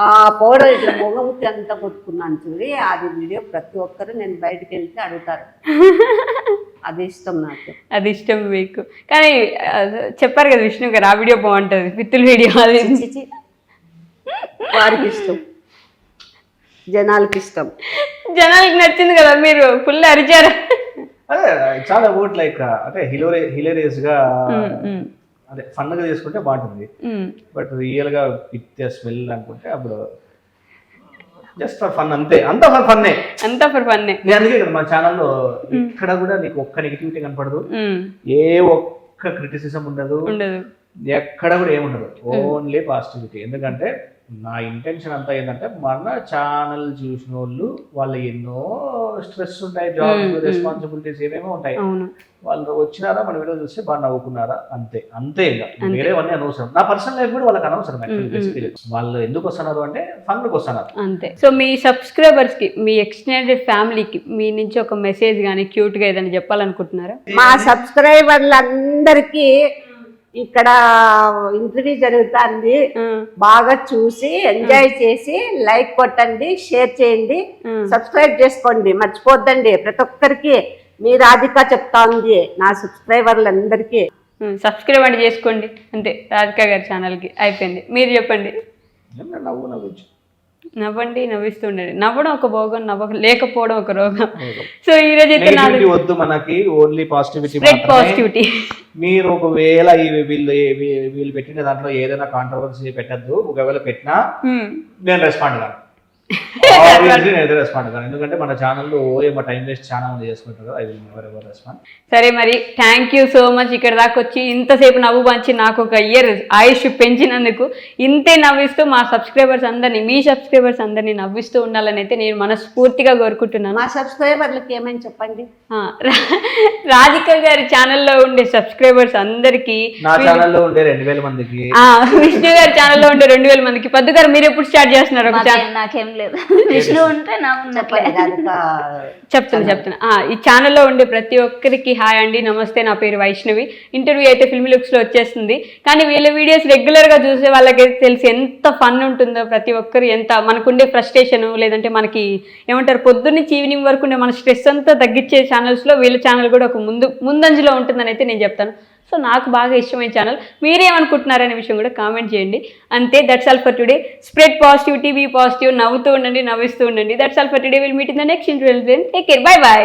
ఆ పౌడర్ ఇట్లా మొగముకి అంతా కొట్టుకున్నాను చూడి. అది వీడియో ప్రతి ఒక్కరు నేను బయటకు వెళ్తే అడుగుతారు. అది ఇష్టం నాకు. అది ఇష్టం మీకు. కానీ చెప్పారు కదా విష్ణు గారు, ఆ వీడియో బాగుంటుంది, పిత్తుల వీడియో. అది వారికి ఇష్టం, జనాలకి ఇష్టం. జనాలకి నచ్చింది కదా, మీరు ఫుల్ అరిచారు. అదే చాలా అబౌట్ లైక్ అంటే హిలేరియస్ గా అదే ఫన్ గా చేసుకుంటే బాగుంటుంది. బట్ రియల్ గా విత్ స్మెల్ అనుకుంటే అప్పుడు జస్ట్ ఫర్ ఫన్, అంతే. అంతా ఫర్ ఫన్నే. నేను అందుకే కదా మా ఛానల్లో ఇక్కడ కూడా నీకు ఒక్క నెగిటివిటీ కనపడదు, ఏ ఒక్క క్రిటిసిజం ఉండదు, ఎక్కడ కూడా ఏముండదు, ఓన్లీ పాజిటివిటీ. ఎందుకంటే నా ఇంటెన్షన్ అంతా ఏంటంటే మన ఛానల్ చూసిన వాళ్ళు ఎన్నో స్ట్రెస్ ఉంటాయి, జాబ్స్ రెస్పాన్సిబిలిటీస్ ఏమేమో ఉంటాయి. వాళ్ళు వచ్చినారా మన వీడియో చూస్తే బాగా నవ్వుకున్నారా, అంతే. ఇంకా వేరేవన్నీ అనవసరం. నా పర్సనల్ లైఫ్ కూడా వాళ్ళకి అనవసరం. యాక్చువల్లీ వాళ్ళు ఎందుకు వస్తున్నారు అంటే ఫన్కి వస్తున్నారు, అంతే. సో మీ సబ్స్క్రైబర్స్ కి, మీ ఎక్స్టెండెడ్ ఫ్యామిలీకి మీ నుంచి ఒక మెసేజ్ కానీ క్యూట్ గా ఏదైనా చెప్పాలనుకుంటున్నారా? మా సబ్స్క్రైబర్లందరికీ ఇక్కడ ఇంటర్వ్యూ జరుగుతుంది, బాగా చూసి ఎంజాయ్ చేసి లైక్ కొట్టండి, షేర్ చేయండి, సబ్స్క్రైబ్ చేసుకోండి, మర్చిపోద్దండి. ప్రతి ఒక్కరికి మీ రాధిక చెప్తా ఉంది, నా సబ్స్క్రైబర్లందరికీ సబ్స్క్రైబ్ అంటే చేసుకోండి, అంతే. రాధిక గారి ఛానల్కి అయిపోయింది. మీరు చెప్పండి. నవ్వండి, నవ్విస్తుండండి. నవ్వడం ఒక భోగం, లేకపోవడం ఒక రోగం. సో ఈ రోజు అయితే వద్దు మనకి, ఓన్లీ పాజిటివిటీ. పాజిటివిటీ. మీరు ఒకవేళ వీళ్ళు పెట్టిన దాంట్లో ఏదైనా కాంట్రవర్సీ పెట్టద్దు. ఒకవేళ పెట్టినా నేను రెస్పాండ్ కాదు. Obviously నేనైతే రెస్పాండ్ కాను, ఎందుకంటే మన ఛానల్లో ఏమో టైం వేస్ట్ చాలా మంది చేసుకుంటారు. I will never ever respond. సరే మరి థ్యాంక్ యూ సో మచ్ ఇక్కడ దాకా వచ్చి ఇంతసేపు నవ్వు పంచి నాకు ఒక ఇయర్ ఆయుష్ పెంచినందుకు. ఇంతే నవ్విస్తూ మా సబ్స్క్రైబర్స్ అందరినీ, మీ సబ్స్క్రైబర్స్ అందరినీ నవ్విస్తూ ఉండాలని అయితే నేను మనస్ఫూర్తిగా కోరుకుంటున్నాను. మా సబ్స్క్రైబర్లకి ఏమైనా చెప్పండి. రాధిక గారి ఛానల్లో ఉండే సబ్స్క్రైబర్స్ అందరికి, నా ఛానల్లో ఉండే 2000 మందికి, విష్ణు గారి ఛానల్లో ఉండే 2000 మందికి. పద్దు గారు మీరు ఎప్పుడు స్టార్ట్ చేస్తున్నారు ఒక ఛానల్? నాకేం లేదు, విష్ణు ఉంటే నా ఉన్నట్లే. చెప్తున్నా. ఈ ఛానల్లో ఉండే ప్రతి ఒక్కరికి హాయ్ అండి, నమస్తే, నా పేరు వైష్ణవి. ఇంటర్వ్యూ అయితే ఫిల్మ్ లుక్స్లో వచ్చేస్తుంది. కానీ వీళ్ళ వీడియోస్ రెగ్యులర్గా చూసే వాళ్ళకైతే తెలిసి ఎంత ఫన్ ఉంటుందో. ప్రతి ఒక్కరు ఎంత మనకుండే ఫ్రస్ట్రేషన్ లేదంటే మనకి ఏమంటారు పొద్దున్నుంచి ఈవినింగ్ వరకు ఉండే మన స్ట్రెస్ అంతా తగ్గించే ఛానల్స్లో వీళ్ళ ఛానల్ కూడా ఒక ముందంజలో ఉంటుందని అయితే నేను చెప్తాను. సో నాకు బాగా ఇష్టమైన ఛానల్. మీరేమనుకుంటున్నారనే విషయం కూడా కామెంట్ చేయండి. అంతే, that's all for today. Spread positivity, be positive, నవ్వుతూ ఉండండి, నవ్విస్తూ ఉండండి. That's all for today. Will meet in the next interview. Take care, bye by.